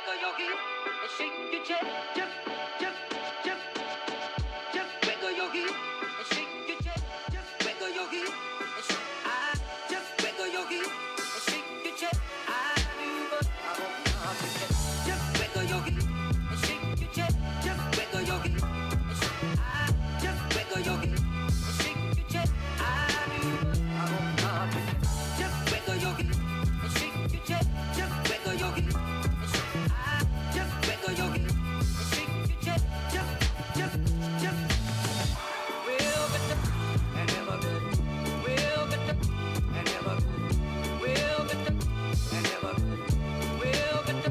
wiggle your heel and shake your chest. Just wiggle your heel and shake your chest. Just wiggle your heel and shake. Just wiggle your heel and shake your chest. I do, but I won't come to get. Just wiggle your heel and shake your chest. Just wiggle your heel and shake. Just wiggle your heel and shake your chest. I do, but I won't come to get. Just wiggle your heel and shake your chest. Just wiggle your heel and shake. Just wiggle your heel and shake your chest. Just. We'll get the and never good. We'll get the and never good. We'll get the and never good. We'll get the.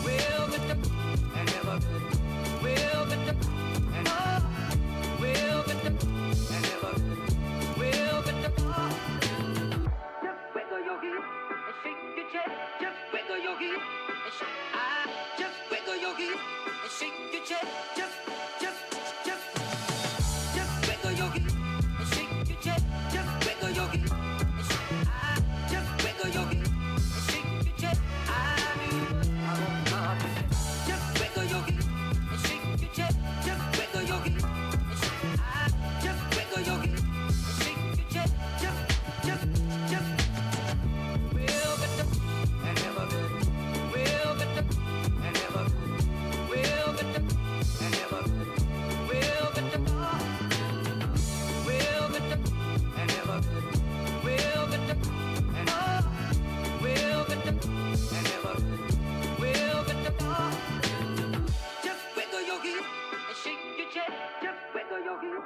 We'll get the and never good. We'll get the and we'll get the and never good. We'll get the. Just wiggle your heel and shake your chest. Just wiggle your heel and shake. Just wiggle your heel and shake your chest. Just wiggle your heel and shake your chest. Just wiggle your heel and shake. Just wiggle your heel and shake your chest. I won't come. Just wiggle your heel and shake your chest. Just wiggle your heel and shake. Just wiggle your heel and shake your chest. Just. We'll get the and never good. We'll get the and never good. We'll get the and never good. We'll get the. We'll get the and never good. We'll get the and we'll get the and never good. We'll get the. Just wiggle your heel and shake your chest. Just wiggle your heel.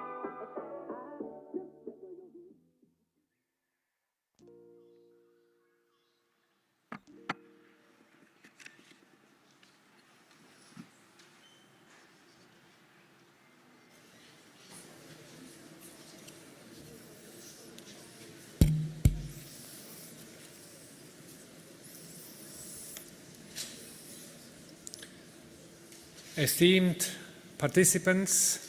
Esteemed participants,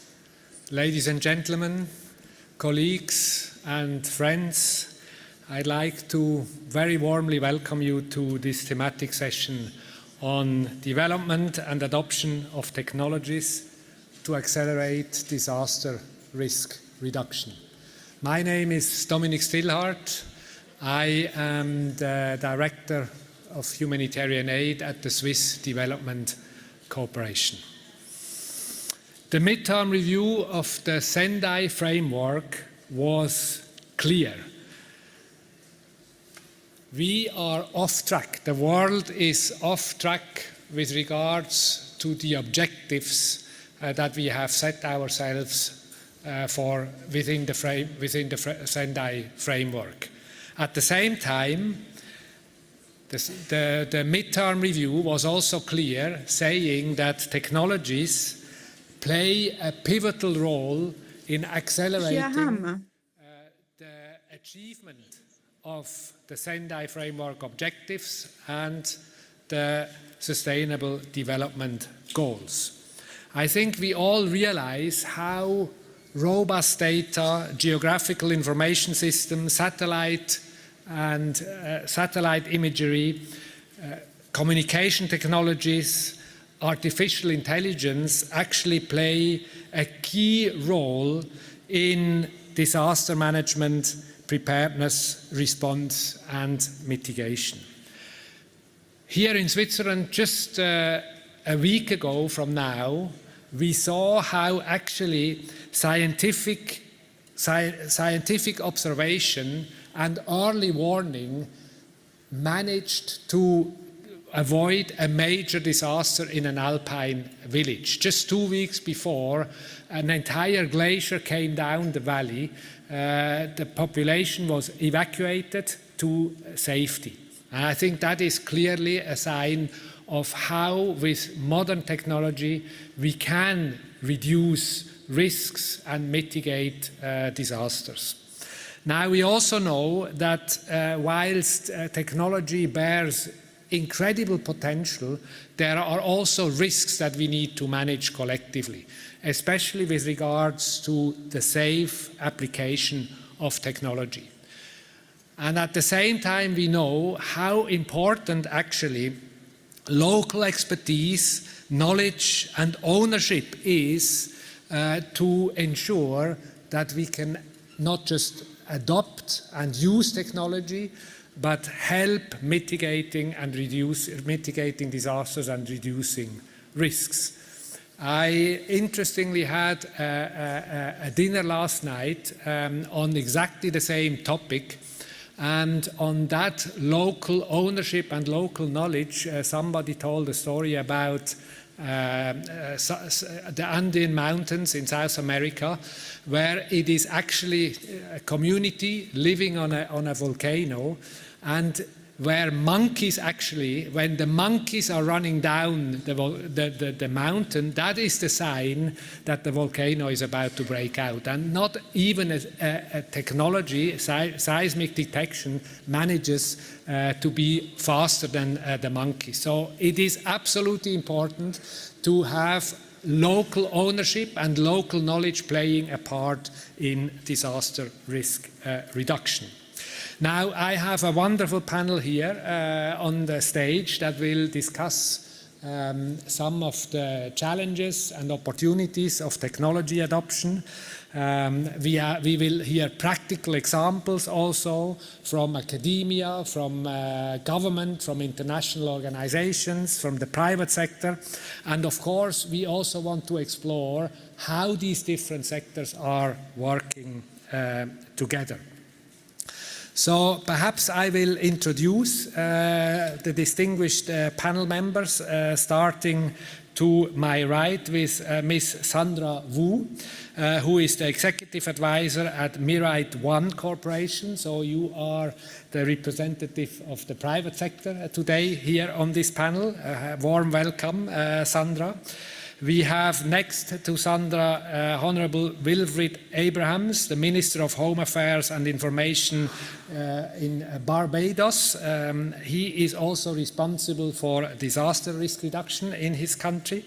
ladies and gentlemen, colleagues and friends, I'd like to very warmly welcome you to this thematic session on development and adoption of technologies to accelerate disaster risk reduction. My name is Dominic Stillhardt. I am the Director of Humanitarian Aid at the Swiss Development Corporation. The midterm review of the Sendai Framework was clear. We are off track. The world is off track with regards to the objectives that we have set ourselves for within the Sendai Framework. At the same time, the midterm review was also clear, saying that technologies play a pivotal role in accelerating the achievement of the Sendai Framework objectives and the Sustainable Development Goals. I think we all realize how robust data, geographical information systems, satellite imagery, communication technologies, artificial intelligence actually play a key role in disaster management, preparedness, response and mitigation. Here in Switzerland, just a week ago from now, we saw how actually scientific observation and early warning managed to avoid a major disaster in an alpine village. Just 2 weeks before, an entire glacier came down the valley. The population was evacuated to safety. And I think that is clearly a sign of how, with modern technology, we can reduce risks and mitigate disasters. Now, we also know that whilst technology bears incredible potential, there are also risks that we need to manage collectively, especially with regards to the safe application of technology. And at the same time, we know how important actually local expertise, knowledge and ownership is to ensure that we can not just adopt and use technology, but help mitigating disasters and reducing risks. I interestingly had a dinner last night on exactly the same topic, and on that local ownership and local knowledge, somebody told a story about the Andean Mountains in South America, where it is actually a community living on a volcano, and where monkeys actually, when the monkeys are running down the mountain, that is the sign that the volcano is about to break out. And not even a technology, seismic detection, manages to be faster than the monkeys. So it is absolutely important to have local ownership and local knowledge playing a part in disaster risk reduction. Now, I have a wonderful panel here on the stage that will discuss some of the challenges and opportunities of technology adoption. We will hear practical examples also from academia, from government, from international organizations, from the private sector. And of course, we also want to explore how these different sectors are working together. So perhaps I will introduce the distinguished panel members, starting to my right with Ms. Sandra Wu, who is the Executive Advisor at Mirite One Corporation. So you are the representative of the private sector today here on this panel. Warm welcome, Sandra. We have next to Sandra Honourable Wilfred Abrahams, the Minister of Home Affairs and Information in Barbados. He is also responsible for disaster risk reduction in his country.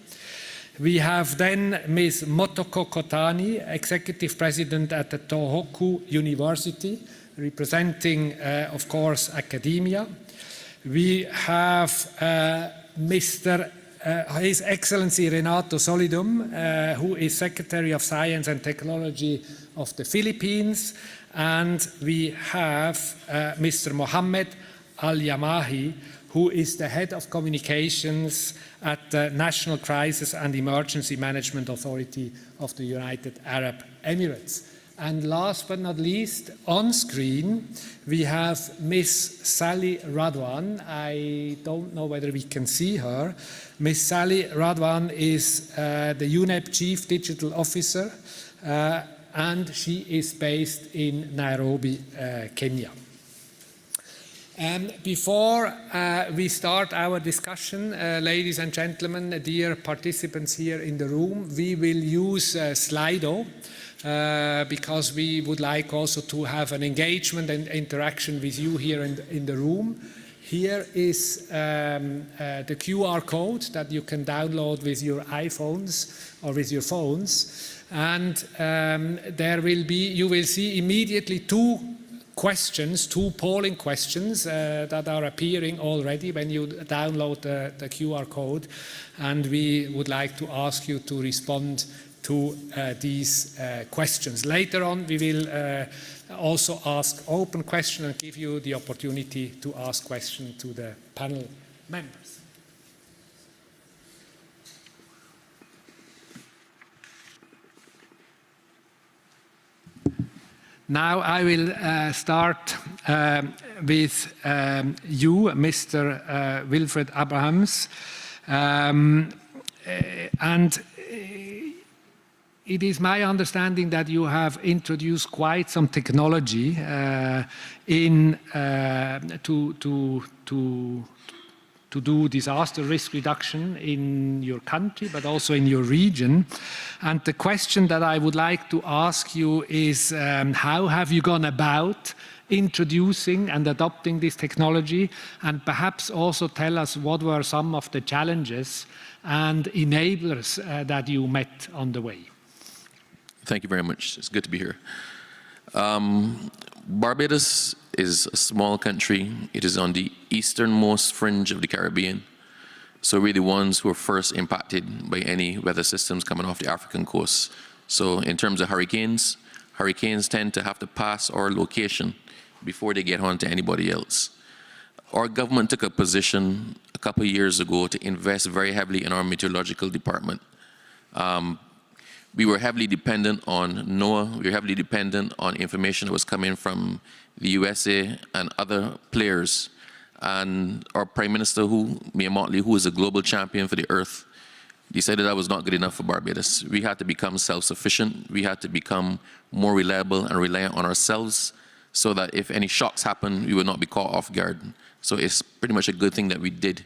We have then Ms. Motoko Kotani, Executive President at the Tohoku University, representing, of course, academia. We have Mr. His Excellency Renato Solidum, who is Secretary of Science and Technology of the Philippines, and we have Mr. Mohammed Al-Yamahi, who is the Head of Communications at the National Crisis and Emergency Management Authority of the United Arab Emirates. And last but not least, on screen, we have Ms. Sally Radwan. I don't know whether we can see her. Ms. Sally Radwan is the UNEP Chief Digital Officer, and she is based in Nairobi, Kenya. Before we start our discussion, ladies and gentlemen, dear participants here in the room, we will use Slido. Because we would like also to have an engagement and interaction with you here in the room. Here is the QR code that you can download with your iPhones or with your phones. And you will see immediately two polling questions that are appearing already when you download the QR code. And we would like to ask you to respond to these questions. Later on, we will also ask open questions and give you the opportunity to ask questions to the panel members. Now I will start with you, Mr. Wilfred Abrahams. And it is my understanding that you have introduced quite some technology to do disaster risk reduction in your country, but also in your region. And the question that I would like to ask you is, how have you gone about introducing and adopting this technology? And perhaps also tell us what were some of the challenges and enablers that you met on the way. Thank you very much. It's good to be here. Barbados is a small country. It is on the easternmost fringe of the Caribbean. So we're the ones who are first impacted by any weather systems coming off the African coast. So in terms of hurricanes, hurricanes tend to have to pass our location before they get on to anybody else. Our government took a position a couple of years ago to invest very heavily in our meteorological department. We were heavily dependent on NOAA, we were heavily dependent on information that was coming from the USA and other players. And our Prime Minister, Mia Mottley, who is a global champion for the earth, decided that was not good enough for Barbados. We had to become self-sufficient, we had to become more reliable and reliant on ourselves so that if any shocks happen, we would not be caught off guard. So it's pretty much a good thing that we did.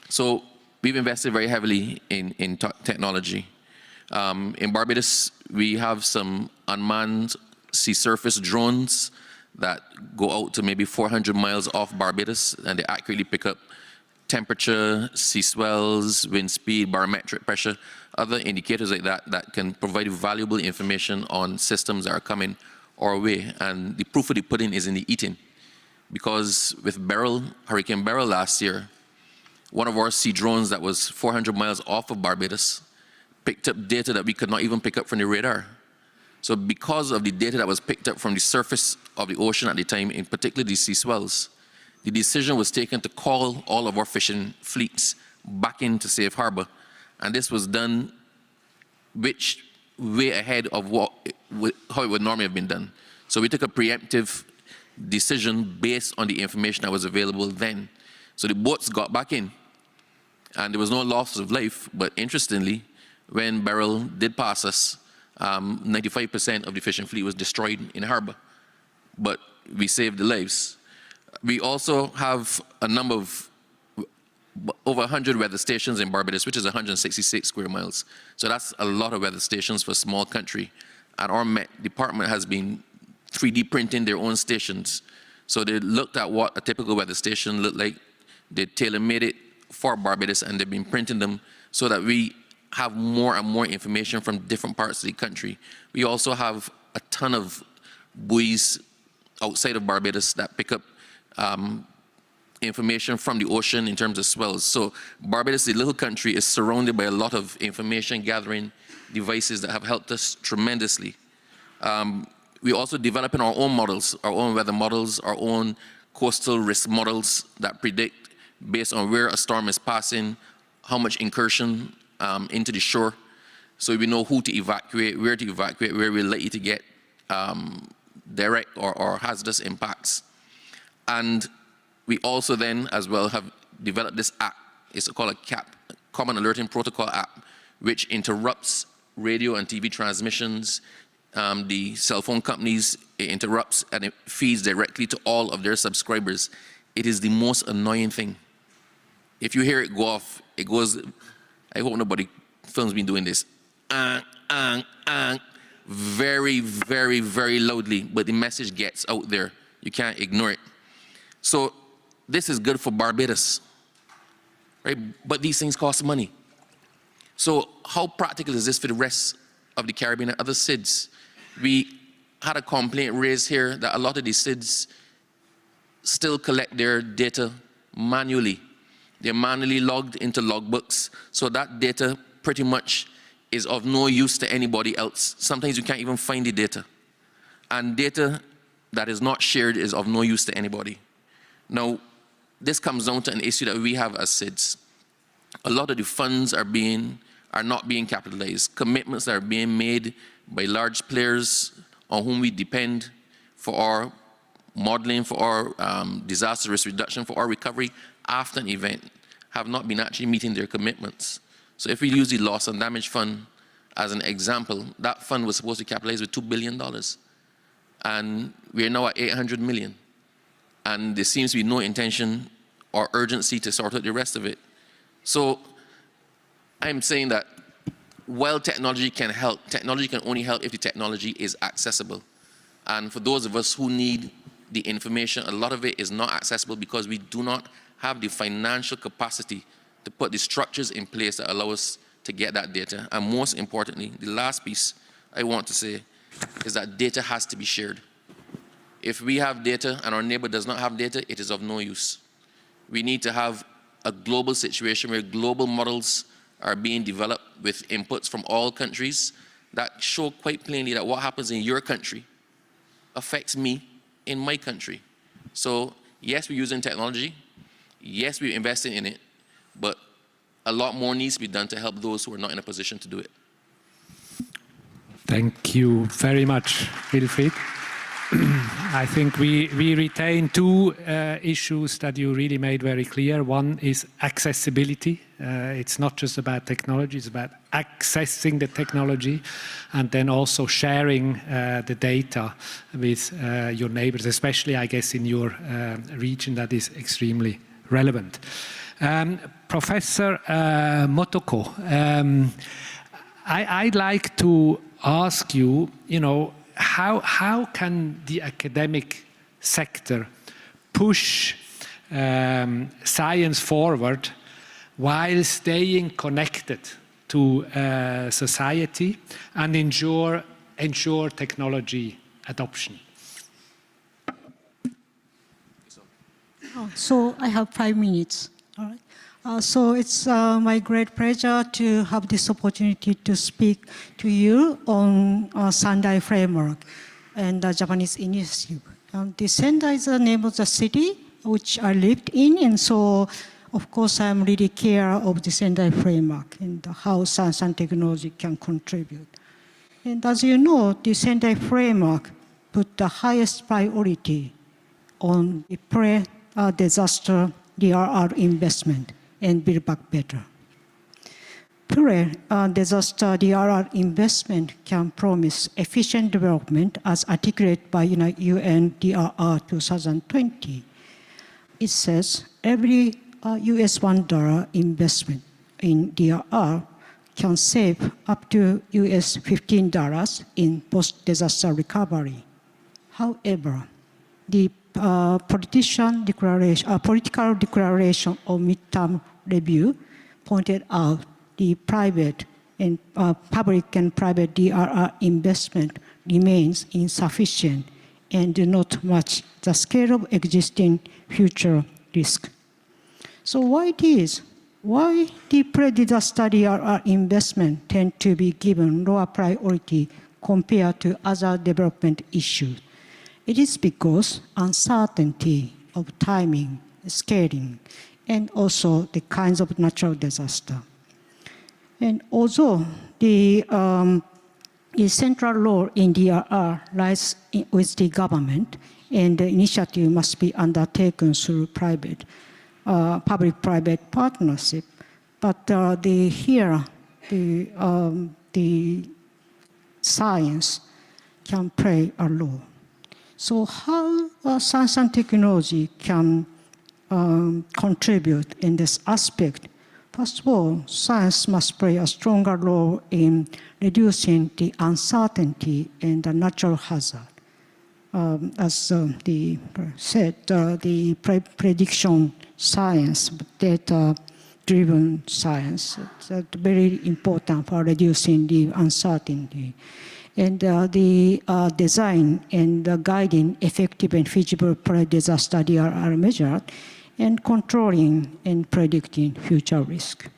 So we've invested very heavily in technology. In Barbados, we have some unmanned sea surface drones that go out to maybe 400 miles off Barbados, and they accurately pick up temperature, sea swells, wind speed, barometric pressure, other indicators like that that can provide valuable information on systems that are coming our way. And the proof of the pudding is in the eating. Because with Hurricane Beryl last year, one of our sea drones that was 400 miles off of Barbados picked up data that we could not even pick up from the radar. So because of the data that was picked up from the surface of the ocean at the time, in particular the sea swells, the decision was taken to call all of our fishing fleets back into safe harbor. And this was done way ahead of how it would normally have been done. So we took a preemptive decision based on the information that was available then. So the boats got back in, and there was no loss of life, but interestingly, when Beryl did pass us, 95% of the fishing fleet was destroyed in harbor, but we saved the lives. We also have a number of over 100 weather stations in Barbados, which is 166 square miles. So that's a lot of weather stations for a small country. And our Met department has been 3D printing their own stations. So they looked at what a typical weather station looked like, they tailor-made it for Barbados, and they've been printing them so that we have more and more information from different parts of the country. We also have a ton of buoys outside of Barbados that pick up information from the ocean in terms of swells. So Barbados, the little country, is surrounded by a lot of information gathering devices that have helped us tremendously. We're also developing our own models, our own weather models, our own coastal risk models that predict based on where a storm is passing, how much incursion into the shore, so we know who to evacuate, where we're likely to get direct or hazardous impacts. And we also then as well have developed this app. It's called a CAP, Common Alerting Protocol app, which interrupts radio and TV transmissions. The cell phone companies, it interrupts and it feeds directly to all of their subscribers. It is the most annoying thing. If you hear it go off, it goes, I hope nobody films me doing this. Very, very, very loudly, but the message gets out there. You can't ignore it. So this is good for Barbados, right? But these things cost money. So how practical is this for the rest of the Caribbean and other SIDS? We had a complaint raised here that a lot of these SIDS still collect their data manually. They're manually logged into logbooks, so that data pretty much is of no use to anybody else. Sometimes you can't even find the data. And data that is not shared is of no use to anybody. Now, this comes down to an issue that we have as SIDS. A lot of the funds are not being capitalized. Commitments that are being made by large players on whom we depend for our modeling, for our disaster risk reduction, for our recovery after an event have not been actually meeting their commitments. So if we use the loss and damage fund as an example, that fund was supposed to capitalize with $2 billion. And we're now at 800 million. And there seems to be no intention or urgency to sort out the rest of it. So I'm saying that while technology can help, technology can only help if the technology is accessible. And for those of us who need the information, a lot of it is not accessible because we do not have the financial capacity to put the structures in place that allow us to get that data. And most importantly, the last piece I want to say is that data has to be shared. If we have data and our neighbor does not have data, it is of no use. We need to have a global situation where global models are being developed with inputs from all countries that show quite plainly that what happens in your country affects me in my country. So yes, we're using technology. Yes, we're investing in it, but a lot more needs to be done to help those who are not in a position to do it. Thank you very much, Wilfried. I think we retain two issues that you really made very clear. One is accessibility. It's not just about technology, it's about accessing the technology, and then also sharing the data with your neighbors, especially, I guess, in your region that is extremely relevant. Professor Motoko, I'd like to ask you, how can the academic sector push science forward while staying connected to society and ensure technology adoption? So I have 5 minutes. All right. So it's my great pleasure to have this opportunity to speak to you on Sendai Framework and the Japanese initiative. The Sendai is the name of the city which I lived in, and so of course I'm really care of the Sendai Framework and how science and technology can contribute. And as you know, the Sendai Framework put the highest priority on the pre-disaster DRR investment and Build Back Better. Pre-disaster DRR investment can promise efficient development as articulated by UNDRR 2020. It says every US $1 investment in DRR can save up to US $15 in post-disaster recovery. However, the political declaration of midterm review pointed out the private and public and private DRR investment remains insufficient and do not match the scale of existing future risk. So why the pre-disaster DRR investment tend to be given lower priority compared to other development issues? It is because uncertainty of timing, scaling, and also the kinds of natural disaster. And although the central role in DRR lies with the government, and the initiative must be undertaken through public-private partnership, but the science can play a role. So how science and technology can contribute in this aspect? First of all, science must play a stronger role in reducing the uncertainty and the natural hazard. As the prediction science, data-driven science, is very important for reducing the uncertainty. And the design and guiding effective and feasible pre-disaster DRR measures and controlling and predicting future risk.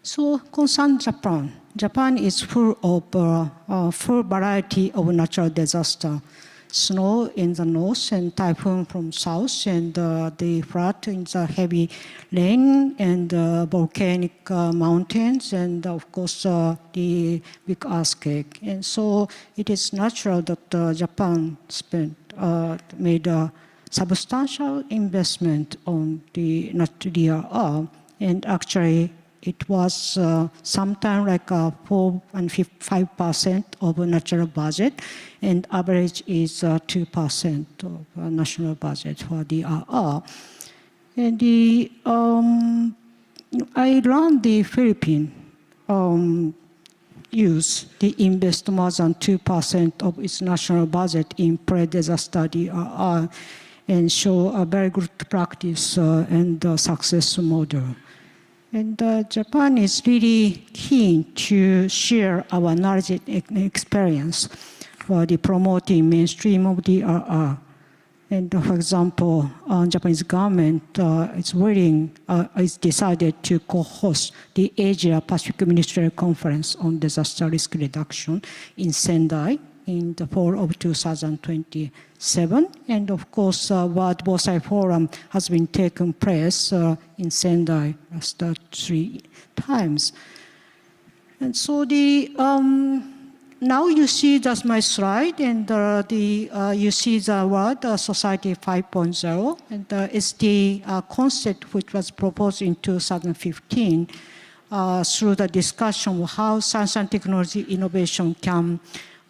So concern Japan. Japan is full of full variety of natural disaster. Snow in the north and typhoon from south, and the flood in the heavy rain and volcanic mountains, and of course the big earthquake. And so it is natural that Japan made a substantial investment on the DRR, and actually it was sometime like 4 and 5% of national budget, and average is 2% of national budget for DRR. And I learned the Philippines invest more than 2% of its national budget in pre-disaster DRR, and show a very good practice and success model. And Japan is really keen to share our knowledge and experience for the promoting mainstream of DRR. And for example, Japanese government is decided to co-host the Asia Pacific Ministerial Conference on Disaster Risk Reduction in Sendai in the fall of 2027. And of course, World Bosai Forum has been taking place in Sendai last 3 times. And so now you see that's my slide, and you see the word Society 5.0, and it's the concept which was proposed in 2015 through the discussion of how science and technology innovation can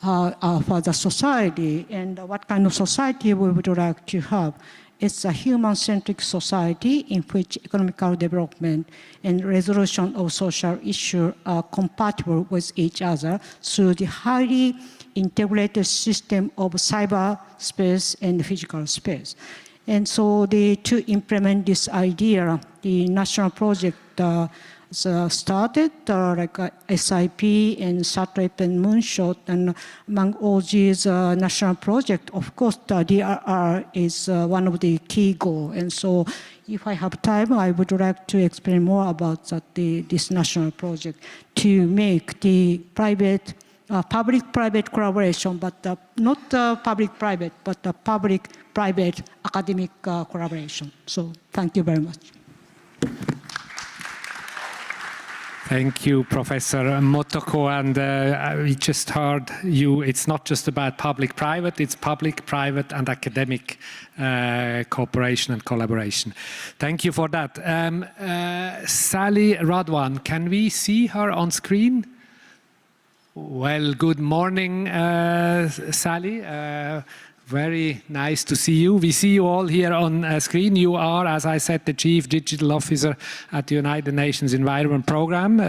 for the society, and what kind of society we would like to have. It's a human-centric society in which economical development and resolution of social issues are compatible with each other through the highly integrated system of cyberspace and physical space. And so to implement this idea, the national project started, like SIP and SATRIP and Moonshot, and among all these national projects, of course, the DRR is one of the key goals. And so if I have time, I would like to explain more about this national project to make the public-private collaboration, but not public-private, but public-private academic collaboration. So thank you very much. Thank you, Professor Motoko. And we just heard you, it's not just about public-private, it's public-private and academic cooperation and collaboration. Thank you for that. Sally Radwan, can we see her on screen? Well, good morning, Sally. Very nice to see you. We see you all here on screen. You are, as I said, the Chief Digital Officer at the United Nations Environment Programme,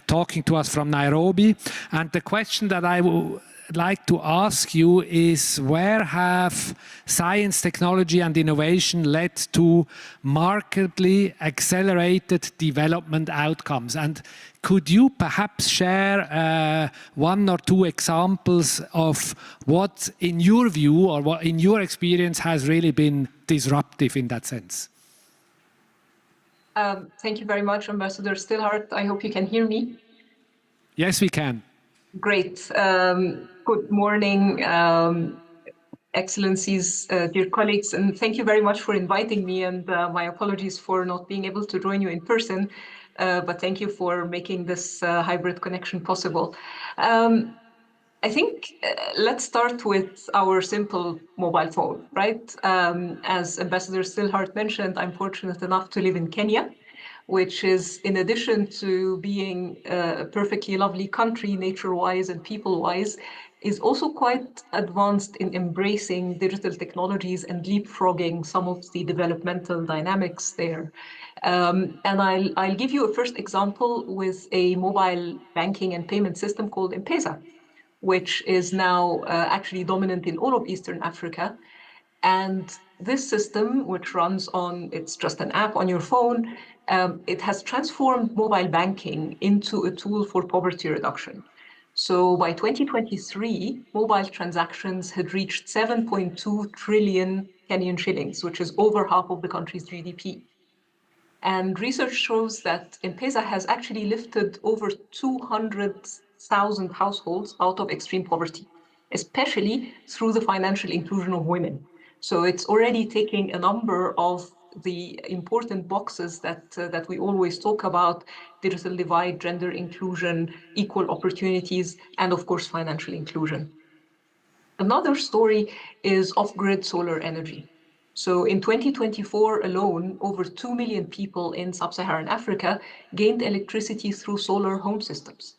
talking to us from Nairobi. And the question that I would like to ask you is, where have science, technology and innovation led to markedly accelerated development outcomes? And could you perhaps share 1 or 2 examples of what, in your view, or what in your experience has really been disruptive in that sense? Thank you very much, Ambassador Stillhart. I hope you can hear me. Yes, we can. Great. Good morning, Excellencies, dear colleagues, and thank you very much for inviting me, and my apologies for not being able to join you in person. But thank you for making this hybrid connection possible. I think let's start with our simple mobile phone, right? As Ambassador Stillhart mentioned, I'm fortunate enough to live in Kenya, which is, in addition to being a perfectly lovely country, nature-wise and people-wise, is also quite advanced in embracing digital technologies and leapfrogging some of the developmental dynamics there. And I'll give you a first example with a mobile banking and payment system called M-Pesa, which is now actually dominant in all of Eastern Africa. And this system, which runs on, it's just an app on your phone, it has transformed mobile banking into a tool for poverty reduction. So by 2023, mobile transactions had reached 7.2 trillion Kenyan shillings, which is over half of the country's GDP. And research shows that M-Pesa has actually lifted over 200,000 households out of extreme poverty, especially through the financial inclusion of women. So it's already taking a number of the important boxes that we always talk about: digital divide, gender inclusion, equal opportunities, and of course, financial inclusion. Another story is off-grid solar energy. So in 2024 alone, over 2 million people in sub-Saharan Africa gained electricity through solar home systems.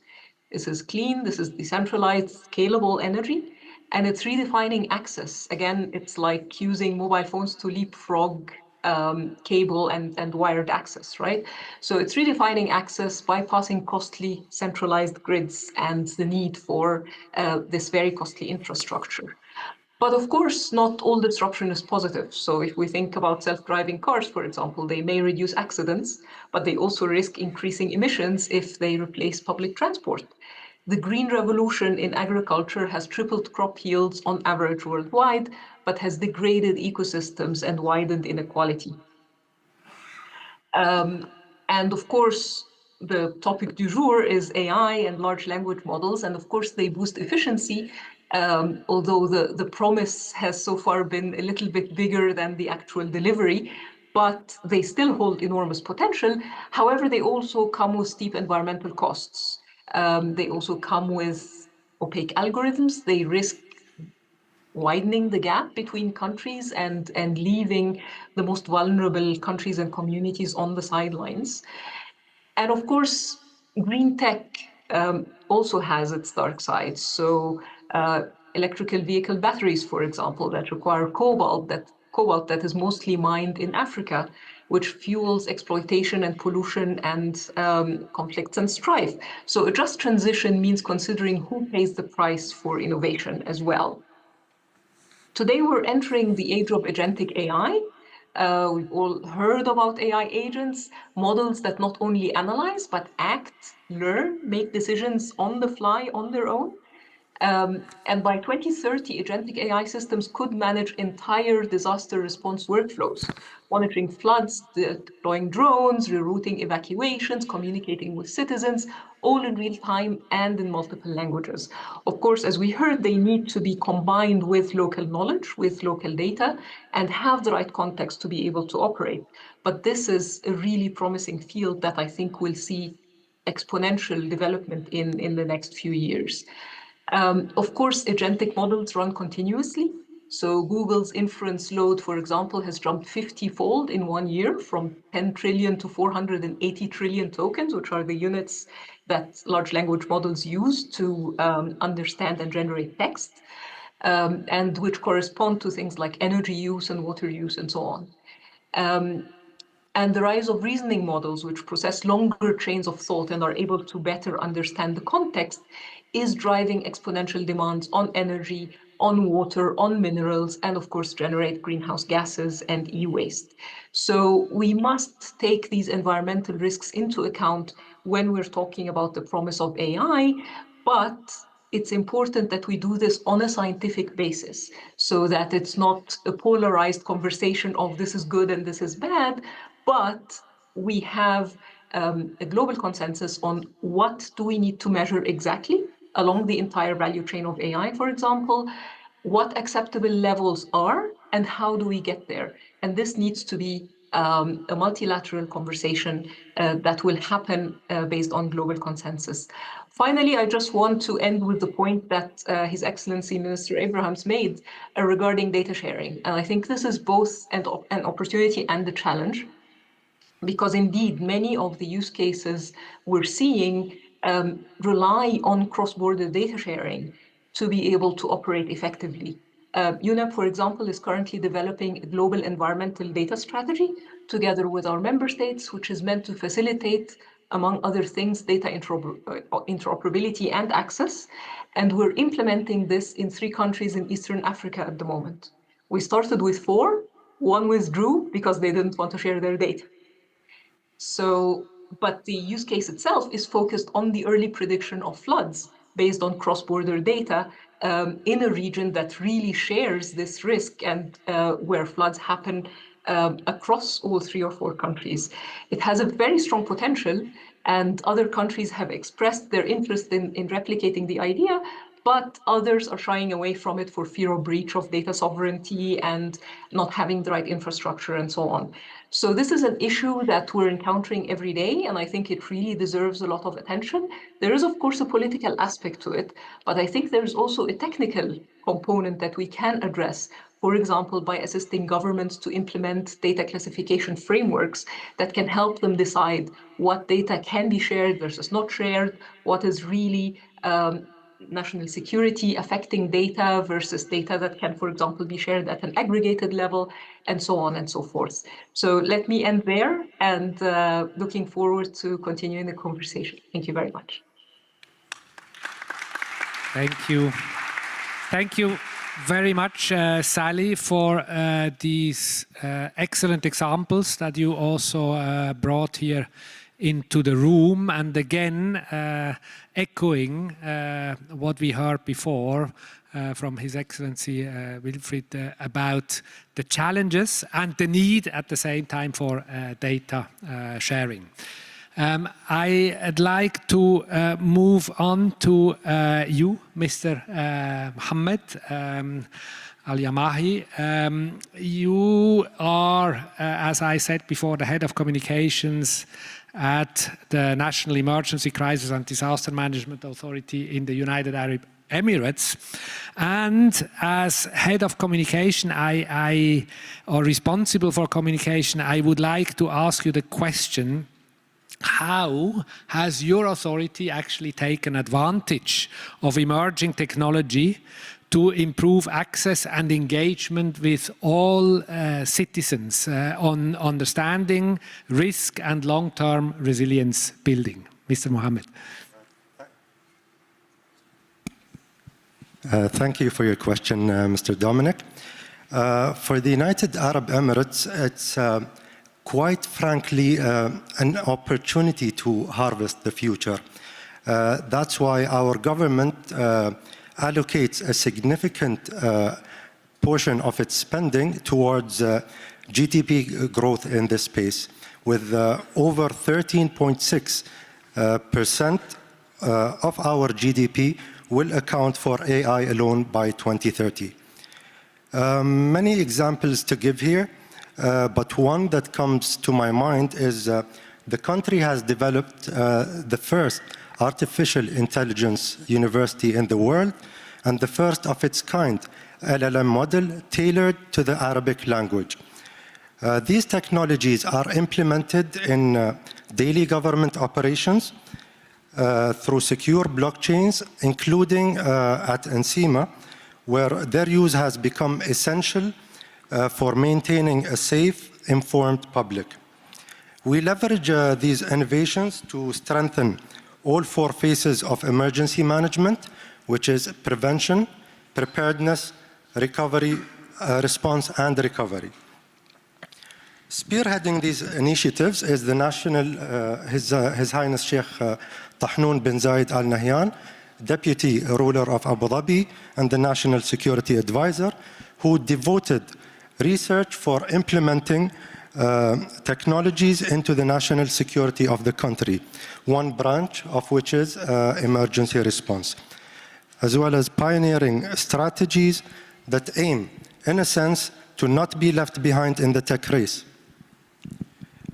This is clean, this is decentralized, scalable energy, and it's redefining access. Again, it's like using mobile phones to leapfrog cable and wired access, right? So it's redefining access, bypassing costly centralized grids and the need for this very costly infrastructure. But of course, not all disruption is positive. So if we think about self-driving cars, for example, they may reduce accidents, but they also risk increasing emissions if they replace public transport. The green revolution in agriculture has tripled crop yields on average worldwide, but has degraded ecosystems and widened inequality. And of course, the topic du jour is AI and large language models, and of course they boost efficiency, although the promise has so far been a little bit bigger than the actual delivery, but they still hold enormous potential. However, they also come with steep environmental costs. They also come with opaque algorithms. They risk widening the gap between countries and leaving the most vulnerable countries and communities on the sidelines. And of course, green tech also has its dark sides. So electrical vehicle batteries, for example, that require cobalt that is mostly mined in Africa, which fuels exploitation and pollution and conflicts and strife. So a just transition means considering who pays the price for innovation as well. Today, we're entering the age of agentic AI. We've all heard about AI agents, models that not only analyze, but act, learn, make decisions on the fly on their own. And by 2030, agentic AI systems could manage entire disaster response workflows, monitoring floods, deploying drones, rerouting evacuations, communicating with citizens, all in real time and in multiple languages. Of course, as we heard, they need to be combined with local knowledge, with local data, and have the right context to be able to operate. But this is a really promising field that I think will see exponential development in the next few years. Of course, agentic models run continuously. So Google's inference load, for example, has jumped 50-fold in 1 year from 10 trillion to 480 trillion tokens, which are the units that large language models use to understand and generate text, and which correspond to things like energy use and water use and so on. And the rise of reasoning models, which process longer trains of thought and are able to better understand the context, is driving exponential demands on energy, on water, on minerals, and of course generate greenhouse gases and e-waste. So we must take these environmental risks into account when we're talking about the promise of AI, but it's important that we do this on a scientific basis so that it's not a polarized conversation of this is good and this is bad, but we have a global consensus on what do we need to measure exactly along the entire value chain of AI, for example, what acceptable levels are, and how do we get there? And this needs to be a multilateral conversation that will happen based on global consensus. Finally, I just want to end with the point that His Excellency Minister Abrahams made regarding data sharing. And I think this is both an opportunity and a challenge, because indeed many of the use cases we're seeing rely on cross-border data sharing to be able to operate effectively. UNEP, for example, is currently developing a global environmental data strategy together with our member states, which is meant to facilitate, among other things, data interoperability and access. And we're implementing this in 3 countries in Eastern Africa at the moment. We started with 4, 1 withdrew because they didn't want to share their data. So, but the use case itself is focused on the early prediction of floods based on cross-border data in a region that really shares this risk and where floods happen across all 3 or 4 countries. It has a very strong potential, and other countries have expressed their interest in replicating the idea, but others are shying away from it for fear of breach of data sovereignty and not having the right infrastructure and so on. So this is an issue that we're encountering every day, and I think it really deserves a lot of attention. There is, of course, a political aspect to it, but I think there's also a technical component that we can address, for example, by assisting governments to implement data classification frameworks that can help them decide what data can be shared versus not shared, what is really national security affecting data versus data that can, for example, be shared at an aggregated level, and so on and so forth. So let me end there, and looking forward to continuing the conversation. Thank you very much. Thank you. Thank you very much, Sally, for these excellent examples that you also brought here into the room, and again echoing what we heard before from His Excellency Wilfried about the challenges and the need at the same time for data sharing. I'd like to move on to you, Mr. Mohammed Al-Yamahi. You are, as I said before, the head of communications at the National Emergency Crisis and Disaster Management Authority in the United Arab Emirates. And as head of communication, or responsible for communication, I would like to ask you the question, how has your authority actually taken advantage of emerging technology to improve access and engagement with all citizens on understanding risk and long-term resilience building? Mr. Mohammed. Thank you for your question, Mr. Dominic. For the United Arab Emirates, it's quite frankly an opportunity to harvest the future. That's why our government allocates a significant portion of its spending towards GDP growth in this space, with over 13.6% of our GDP will account for AI alone by 2030. Many examples to give here, but one that comes to my mind is the country has developed the first artificial intelligence university in the world and the first of its kind LLM model tailored to the Arabic language. These technologies are implemented in daily government operations through secure blockchains, including at NCEMA, where their use has become essential for maintaining a safe, informed public. We leverage these innovations to strengthen all four phases of emergency management, which is prevention, preparedness, recovery, response, and recovery. Spearheading these initiatives is the national, His Highness Sheikh Tahnoon bin Zayed Al Nahyan, Deputy Ruler of Abu Dhabi and the National Security Advisor, who devoted research for implementing technologies into the national security of the country, one branch of which is emergency response, as well as pioneering strategies that aim, in a sense, to not be left behind in the tech race.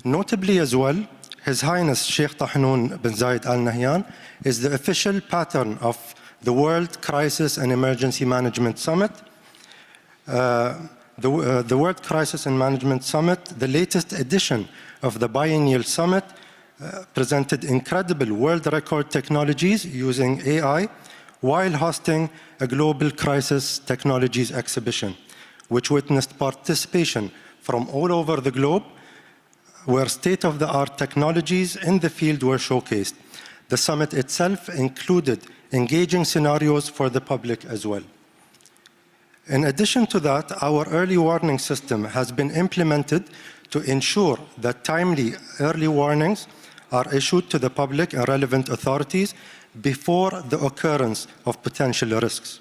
Notably as well, His Highness Sheikh Tahnoon bin Zayed Al Nahyan is the official patron of the World Crisis and Emergency Management Summit. The World Crisis and Management Summit, the latest edition of the biennial summit, presented incredible world record technologies using AI while hosting a global crisis technologies exhibition, which witnessed participation from all over the globe, where state-of-the-art technologies in the field were showcased. The summit itself included engaging scenarios for the public as well. In addition to that, our early warning system has been implemented to ensure that timely early warnings are issued to the public and relevant authorities before the occurrence of potential risks.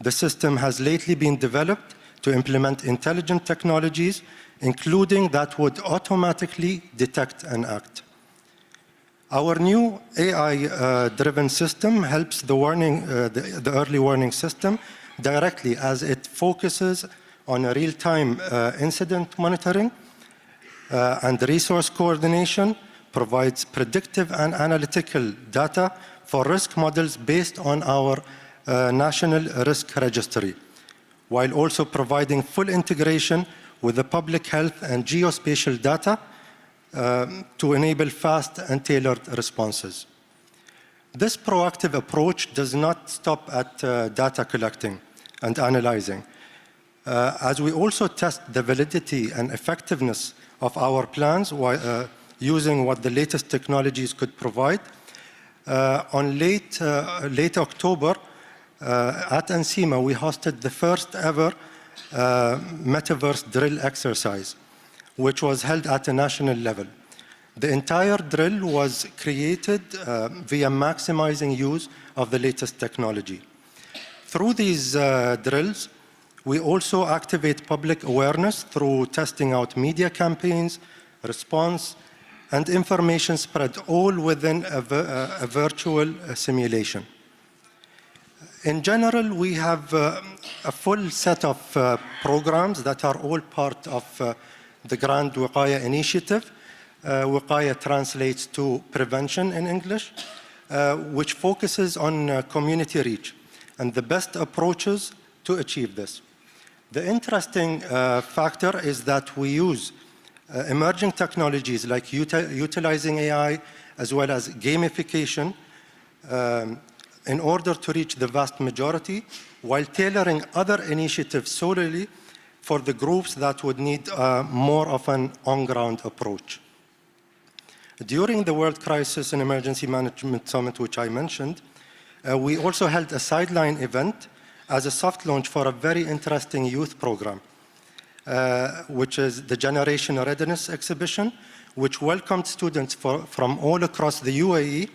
The system has lately been developed to implement intelligent technologies, including that would automatically detect and act. Our new AI-driven system helps the early warning system directly, as it focuses on a real-time incident monitoring and resource coordination, provides predictive and analytical data for risk models based on our national risk registry, while also providing full integration with the public health and geospatial data to enable fast and tailored responses. This proactive approach does not stop at data collecting and analyzing, as we also test the validity and effectiveness of our plans while using what the latest technologies could provide. On late October, at NCEMA, we hosted the first ever metaverse drill exercise, which was held at a national level. The entire drill was created via maximizing use of the latest technology. Through these drills, we also activate public awareness through testing out media campaigns, response, and information spread, all within a virtual simulation. In general, we have a full set of programs that are all part of the Grand Wiqaya initiative. Wiqaya translates to prevention in English, which focuses on community reach and the best approaches to achieve this. The interesting factor is that we use emerging technologies like utilizing AI as well as gamification in order to reach the vast majority, while tailoring other initiatives solely for the groups that would need more of an on-ground approach. During the World Crisis and Emergency Management Summit, which I mentioned, we also held a sideline event as a soft launch for a very interesting youth program, which is the Generation Readiness Exhibition, which welcomed students from all across the UAE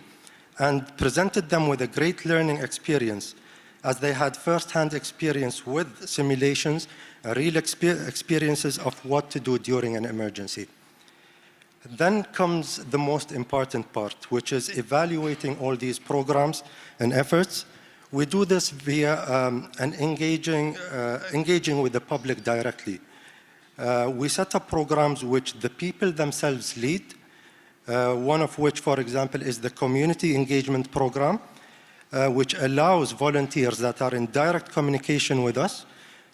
and presented them with a great learning experience, as they had first-hand experience with simulations, real experiences of what to do during an emergency. Then comes the most important part, which is evaluating all these programs and efforts. We do this via engaging with the public directly. We set up programs which the people themselves lead, one of which, for example, is the Community Engagement Program, which allows volunteers that are in direct communication with us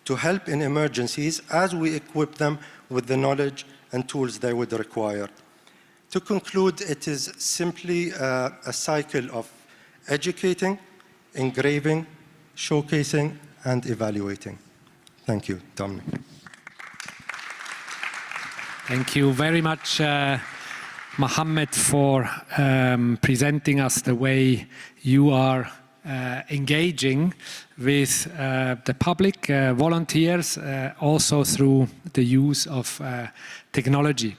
to help in emergencies as we equip them with the knowledge and tools they would require. To conclude, it is simply a cycle of educating, engraving, showcasing, and evaluating. Thank you, Dominic. Thank you very much, Mohammed, for presenting us the way you are engaging with the public, volunteers, also through the use of technology.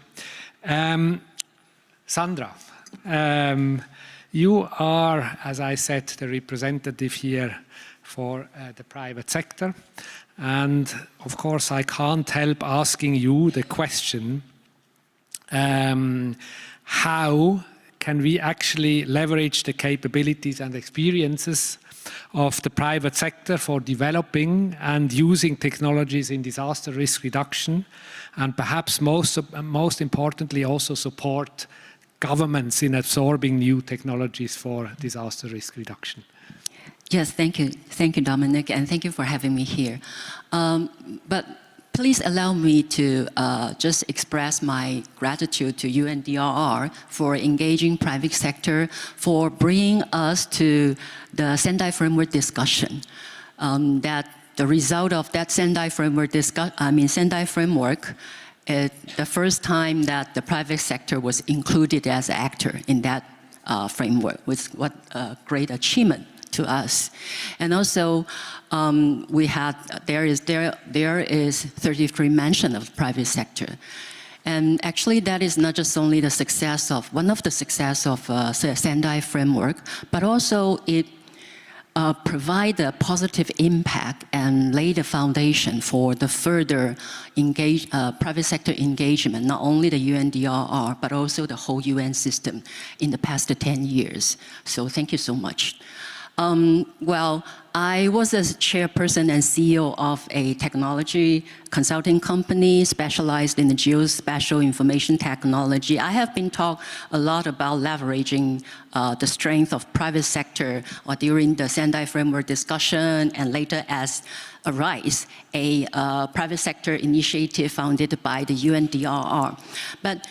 Sandra, you are, as I said, the representative here for the private sector. And of course, I can't help asking you the question, how can we actually leverage the capabilities and experiences of the private sector for developing and using technologies in disaster risk reduction, and perhaps most importantly also support governments in absorbing new technologies for disaster risk reduction? Yes, thank you, Dominic, and thank you for having me here. But please allow me to just express my gratitude to UNDRR for engaging private sector, for bringing us to the Sendai Framework discussion. That the result of that Sendai Framework Sendai Framework, the first time that the private sector was included as an actor in that framework was what a great achievement to us. And also, there is 33 mention of private sector. And actually, that is not just only the success of, one of the success of Sendai Framework, but also it provide a positive impact and lay the foundation for the further private sector engagement, not only the UNDRR, but also the whole UN system in the past 10 years. So thank you so much. Well, I was a chairperson and CEO of a technology consulting company specialized in the geospatial information technology. I have been taught a lot about leveraging the strength of private sector during the Sendai Framework discussion, and later as ARISE, a private sector initiative founded by the UNDRR. But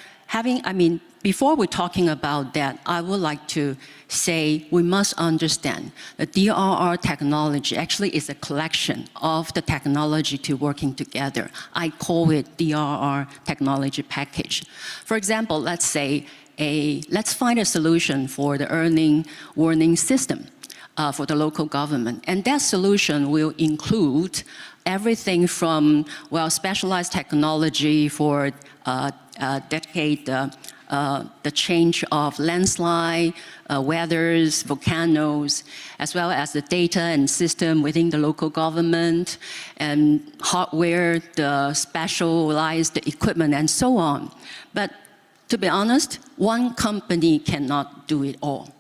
before we're talking about that, I would like to say we must understand that DRR technology actually is a collection of the technology to working together. I call it DRR technology package. For example, let's find a solution for the early warning system for the local government. And that solution will include everything from, specialized technology for dedicate the change of landslide, weathers, volcanoes, as well as the data and system within the local government, and hardware, the specialized equipment, and so on. But to be honest, one company cannot do it all.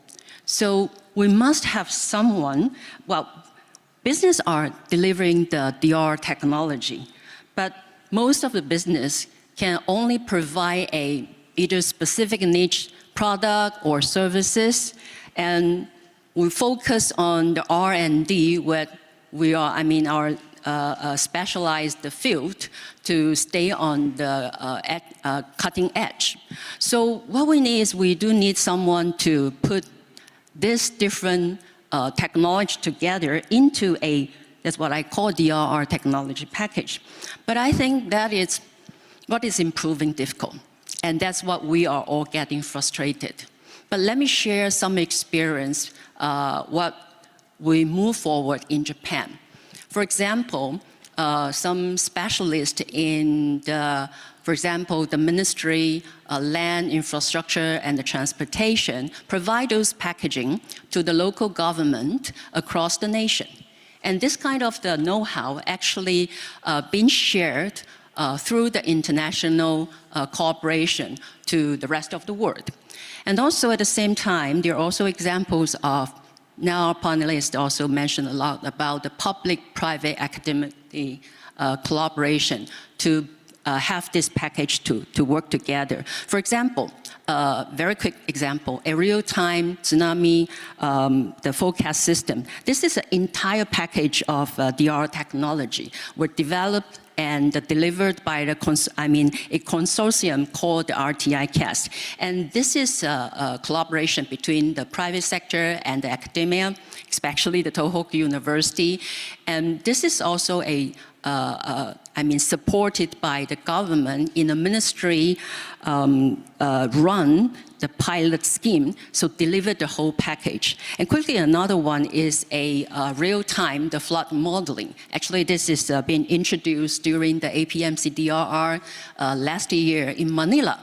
So we must have someone, well, business are delivering the DR technology, but most of the business can only provide a either specific niche product or services, and we focus on the R&D where we are, our specialized field to stay on the cutting edge. So what we need is we do need someone to put this different technology together into that's what I call DRR technology package. But I think that is what is improving difficult. And that's what we are all getting frustrated. But let me share some experience, what we move forward in Japan. For example, some specialists in for example, the Ministry of Land, Infrastructure, and the Transportation provide those packaging to the local government across the nation. And this kind of the know-how actually being shared through the international cooperation to the rest of the world. And also at the same time, there are also examples of, now our panelists also mentioned a lot about the public-private academic collaboration to have this package to work together. For example, very quick example, a real-time tsunami, the forecast system. This is an entire package of DR technology. Were developed and delivered by a consortium called the RTI-CAST. And this is a collaboration between the private sector and the academia, especially the Tohoku University. And this is also supported by the government in a ministry run the pilot scheme, so deliver the whole package. And quickly, another one is a real-time, the flood modeling. Actually, this is being introduced during the APMC DRR last year in Manila.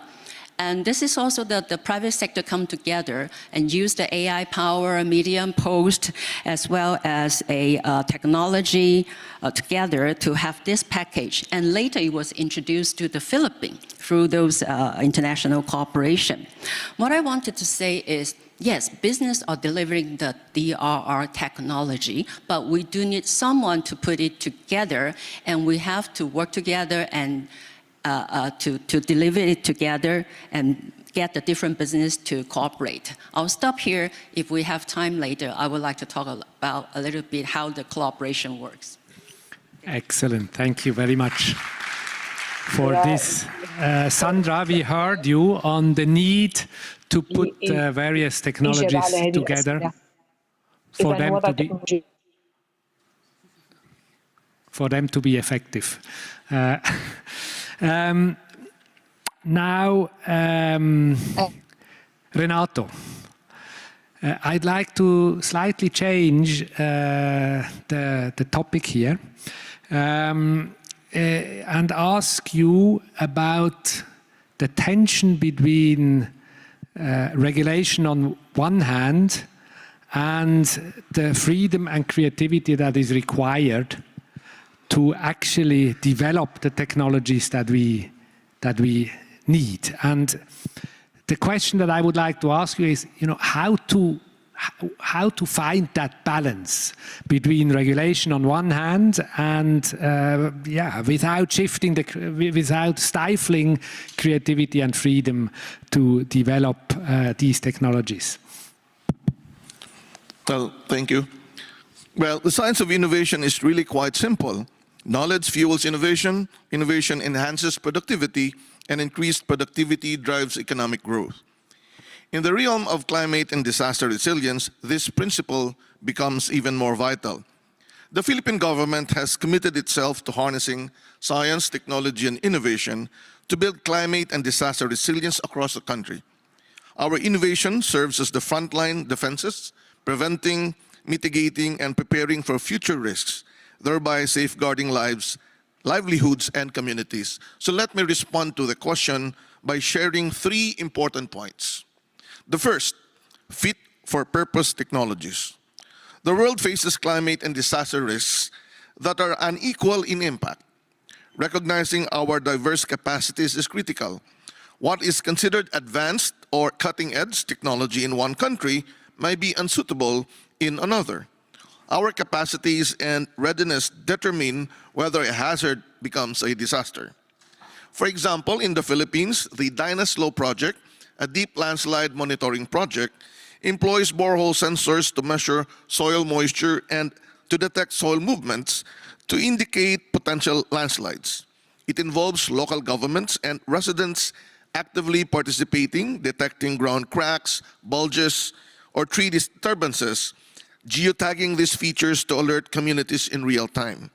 And this is also the private sector come together and use the AI power, medium post, as well as a technology together to have this package. And later it was introduced to the Philippines through those international cooperation. What I wanted to say is, yes, business are delivering the DRR technology, but we do need someone to put it together, and we have to work together and to deliver it together and get the different business to cooperate. I'll stop here. If we have time later, I would like to talk about a little bit how the collaboration works. Excellent. Thank you very much for this. Sandra, we heard you on the need to put various technologies together for them to be effective. Now, Renato, I'd like to slightly change the topic here and ask you about the tension between regulation on one hand and the freedom and creativity that is required to actually develop the technologies that we need. And the question that I would like to ask you is, how to find that balance between regulation on one hand and without stifling creativity and freedom to develop these technologies. Well, thank you. Well, the science of innovation is really quite simple. Knowledge fuels innovation, innovation enhances productivity, and increased productivity drives economic growth. In the realm of climate and disaster resilience, this principle becomes even more vital. The Philippine government has committed itself to harnessing science, technology, and innovation to build climate and disaster resilience across the country. Our innovation serves as the frontline defenses, preventing, mitigating, and preparing for future risks, thereby safeguarding lives, livelihoods, and communities. So let me respond to the question by sharing 3 important points. The first, fit-for-purpose technologies. The world faces climate and disaster risks that are unequal in impact. Recognizing our diverse capacities is critical. What is considered advanced or cutting-edge technology in one country may be unsuitable in another. Our capacities and readiness determine whether a hazard becomes a disaster. For example, in the Philippines, the Dynaslow project, a deep landslide monitoring project, employs borehole sensors to measure soil moisture and to detect soil movements to indicate potential landslides. It involves local governments and residents actively participating, detecting ground cracks, bulges, or tree disturbances, geotagging these features to alert communities in real time.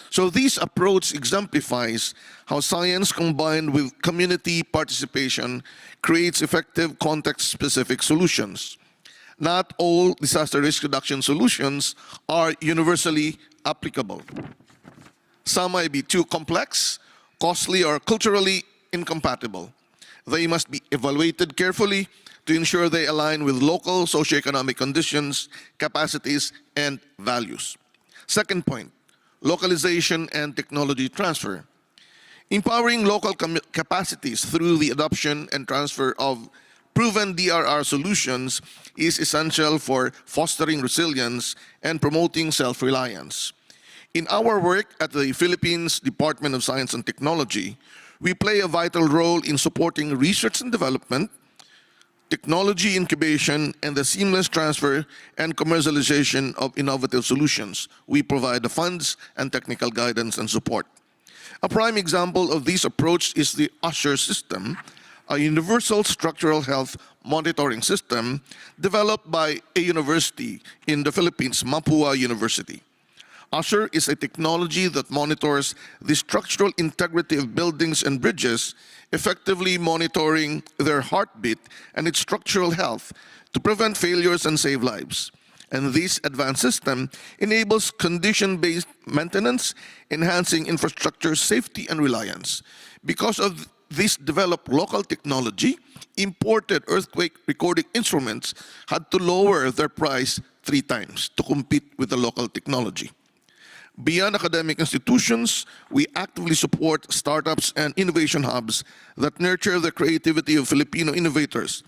So this approach exemplifies how science combined with community participation creates effective context-specific solutions. Not all disaster risk reduction solutions are universally applicable. Some may be too complex, costly, or culturally incompatible. They must be evaluated carefully to ensure they align with local socioeconomic conditions, capacities, and values. Second point, localization and technology transfer. Empowering local capacities through the adoption and transfer of proven DRR solutions is essential for fostering resilience and promoting self-reliance. In our work at the Philippines Department of Science and Technology, we play a vital role in supporting research and development, technology incubation, and the seamless transfer and commercialization of innovative solutions. We provide the funds and technical guidance and support. A prime example of this approach is the USHR system, a universal structural health monitoring system developed by a university in the Philippines, Mapua University. USHR is a technology that monitors the structural integrity of buildings and bridges, effectively monitoring their heartbeat and its structural health to prevent failures and save lives. And this advanced system enables condition-based maintenance, enhancing infrastructure safety and reliance. Because of this developed local technology, imported earthquake recording instruments had to lower their price 3 times to compete with the local technology. Beyond academic institutions, we actively support startups and innovation hubs that nurture the creativity of Filipino innovators.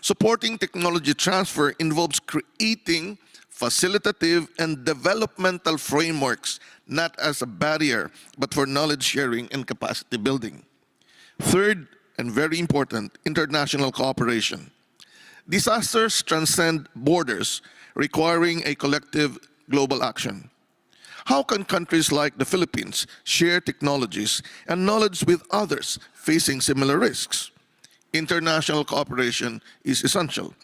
Supporting technology transfer involves creating facilitative and developmental frameworks, not as a barrier, but for knowledge sharing and capacity building. Third, and very important, international cooperation. Disasters transcend borders, requiring a collective global action. How can countries like the Philippines share technologies and knowledge with others facing similar risks? International cooperation is essential.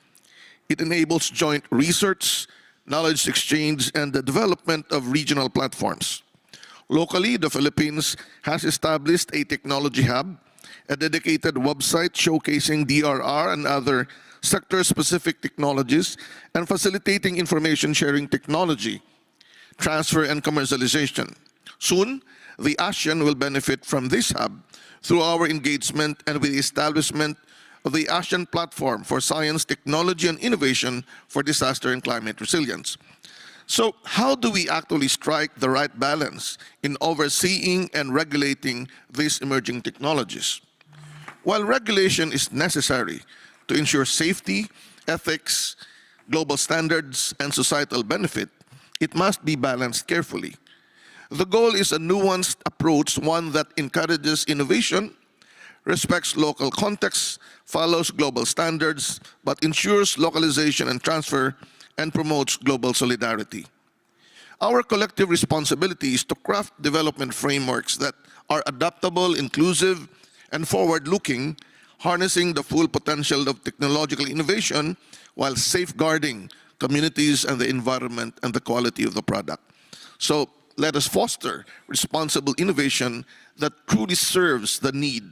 It enables joint research, knowledge exchange, and the development of regional platforms. Locally, the Philippines has established a technology hub, a dedicated website showcasing DRR and other sector-specific technologies, and facilitating information sharing technology, transfer, and commercialization. Soon, the ASEAN will benefit from this hub through our engagement and with the establishment of the ASEAN Platform for Science, Technology, and Innovation for Disaster and Climate Resilience. So how do we actually strike the right balance in overseeing and regulating these emerging technologies? While regulation is necessary to ensure safety, ethics, global standards, and societal benefit, it must be balanced carefully. The goal is a nuanced approach, one that encourages innovation, respects local contexts, follows global standards, but ensures localization and transfer, and promotes global solidarity. Our collective responsibility is to craft development frameworks that are adaptable, inclusive, and forward-looking, harnessing the full potential of technological innovation while safeguarding communities and the environment and the quality of the product. So let us foster responsible innovation that truly serves the need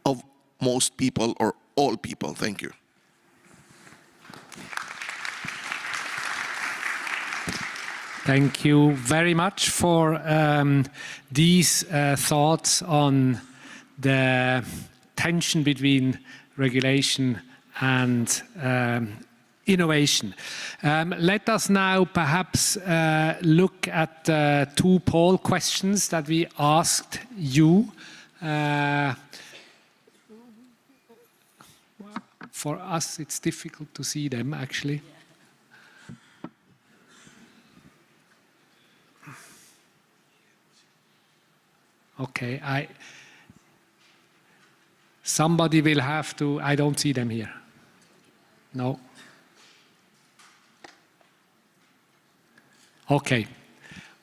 of most people or all people. Thank you. Thank you very much for these thoughts on the tension between regulation and innovation. Let us now perhaps look at 2 poll questions that we asked you. For us, it's difficult to see them, actually. Okay, somebody will have to, I don't see them here. No. Okay.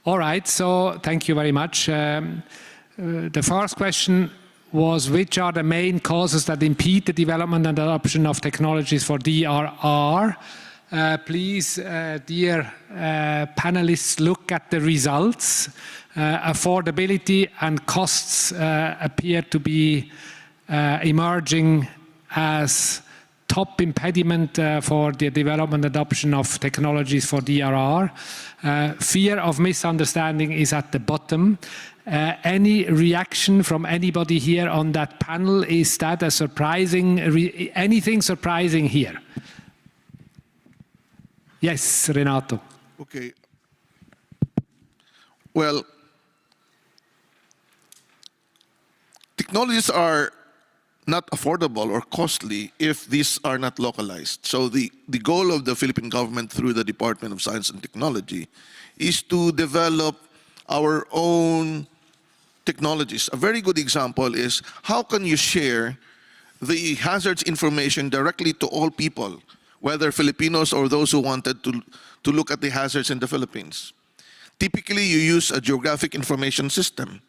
All right, so thank you very much. The first question was, which are the main causes that impede the development and adoption of technologies for DRR? Please, dear panelists, look at the results. Affordability and costs appear to be emerging as top impediment for the development and adoption of technologies for DRR. Fear of misunderstanding is at the bottom. Any reaction from anybody here on that panel? Is that a surprising, anything surprising here? Yes, Renato. Okay. Well, technologies are not affordable or costly if these are not localized. So the goal of the Philippine government through the Department of Science and Technology is to develop our own technologies. A very good example is, how can you share the hazards information directly to all people, whether Filipinos or those who wanted to look at the hazards in the Philippines? Typically, you use a geographic information system.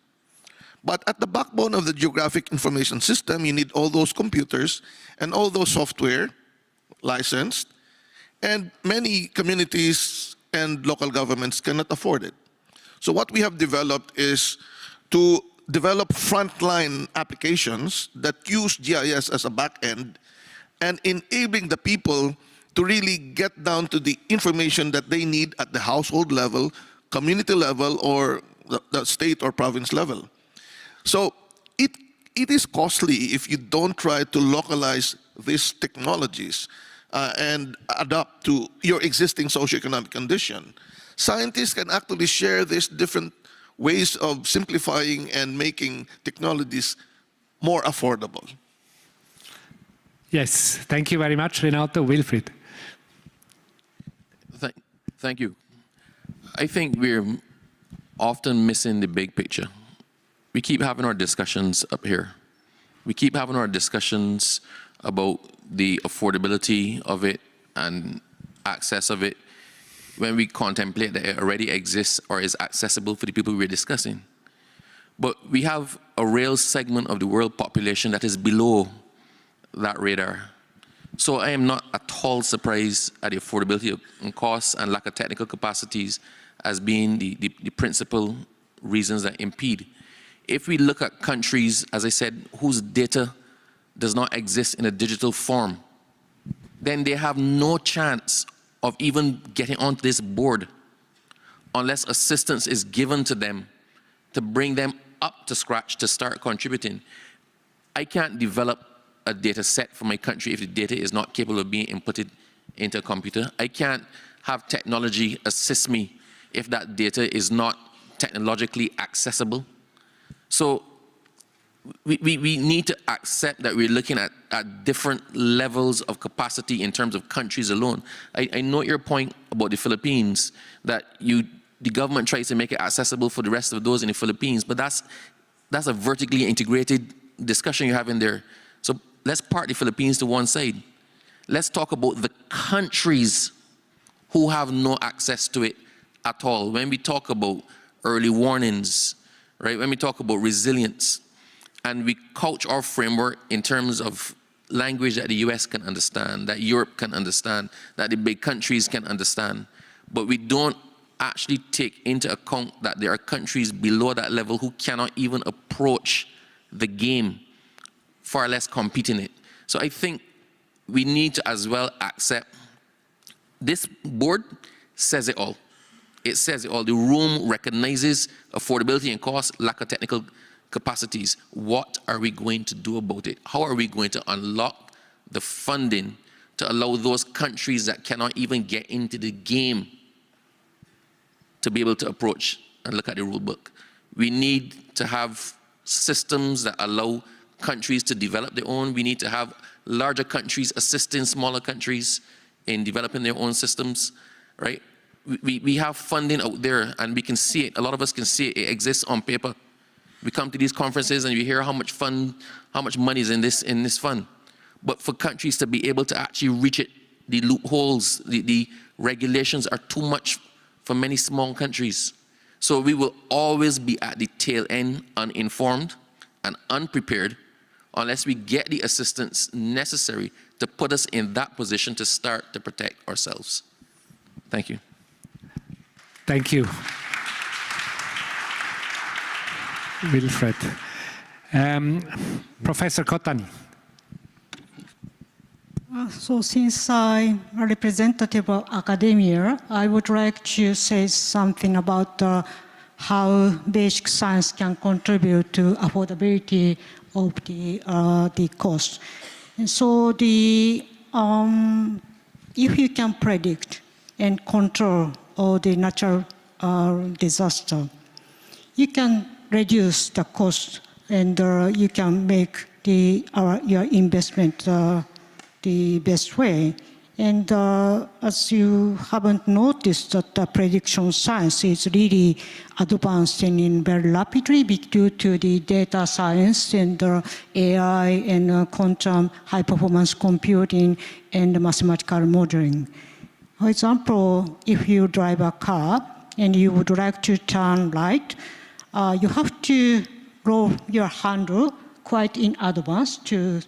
But at the backbone of the geographic information system, you need all those computers and all those software licensed, and many communities and local governments cannot afford it. So what we have developed is to develop frontline applications that use GIS as a backend and enabling the people to really get down to the information that they need at the household level, community level, or the state or province level. So it is costly if you don't try to localize these technologies and adapt to your existing socioeconomic condition. Scientists can actually share these different ways of simplifying and making technologies more affordable. Yes, thank you very much, Renato. Wilfried. Thank you. I think we're often missing the big picture. We keep having our discussions up here. We keep having our discussions about the affordability of it and access of it when we contemplate that it already exists or is accessible for the people we're discussing. But we have a real segment of the world population that is below that radar. So I am not at all surprised at the affordability and costs and lack of technical capacities as being the principal reasons that impede. If we look at countries, as I said, whose data does not exist in a digital form, then they have no chance of even getting onto this board unless assistance is given to them to bring them up to scratch to start contributing. I can't develop a data set for my country if the data is not capable of being inputted into a computer. I can't have technology assist me if that data is not technologically accessible. So we need to accept that we're looking at different levels of capacity in terms of countries alone. I note your point about the Philippines, that the government tries to make it accessible for the rest of those in the Philippines, but that's a vertically integrated discussion you're having there. So let's park the Philippines to one side. Let's talk about the countries who have no access to it at all. When we talk about early warnings, right? When we talk about resilience, and we couch our framework in terms of language that the US can understand, that Europe can understand, that the big countries can understand, but we don't actually take into account that there are countries below that level who cannot even approach the game, far less compete in it. So I think we need to as well accept this board says it all. It says it all. The room recognizes affordability and cost, lack of technical capacities. What are we going to do about it? How are we going to unlock the funding to allow those countries that cannot even get into the game to be able to approach and look at the rule book? We need to have systems that allow countries to develop their own. We need to have larger countries assisting smaller countries in developing their own systems, right? We have funding out there and we can see it. A lot of us can see it. It exists on paper. We come to these conferences and we hear how much money is in this fund. But for countries to be able to actually reach it, the loopholes, the regulations are too much for many small countries. So we will always be at the tail end, uninformed and unprepared, unless we get the assistance necessary to put us in that position to start to protect ourselves. Thank you. Thank you, Wilfred. Professor Kotani. So since I'm a representative of academia, I would like to say something about how basic science can contribute to affordability of the cost. And so if you can predict and control all the natural disaster, you can reduce the cost and you can make your investment the best way. And as you haven't noticed that the prediction science is really advancing in very rapidly due to the data science and AI and quantum high performance computing and mathematical modeling. For example, if you drive a car and you would like to turn right, you have to roll your handle quite in advance to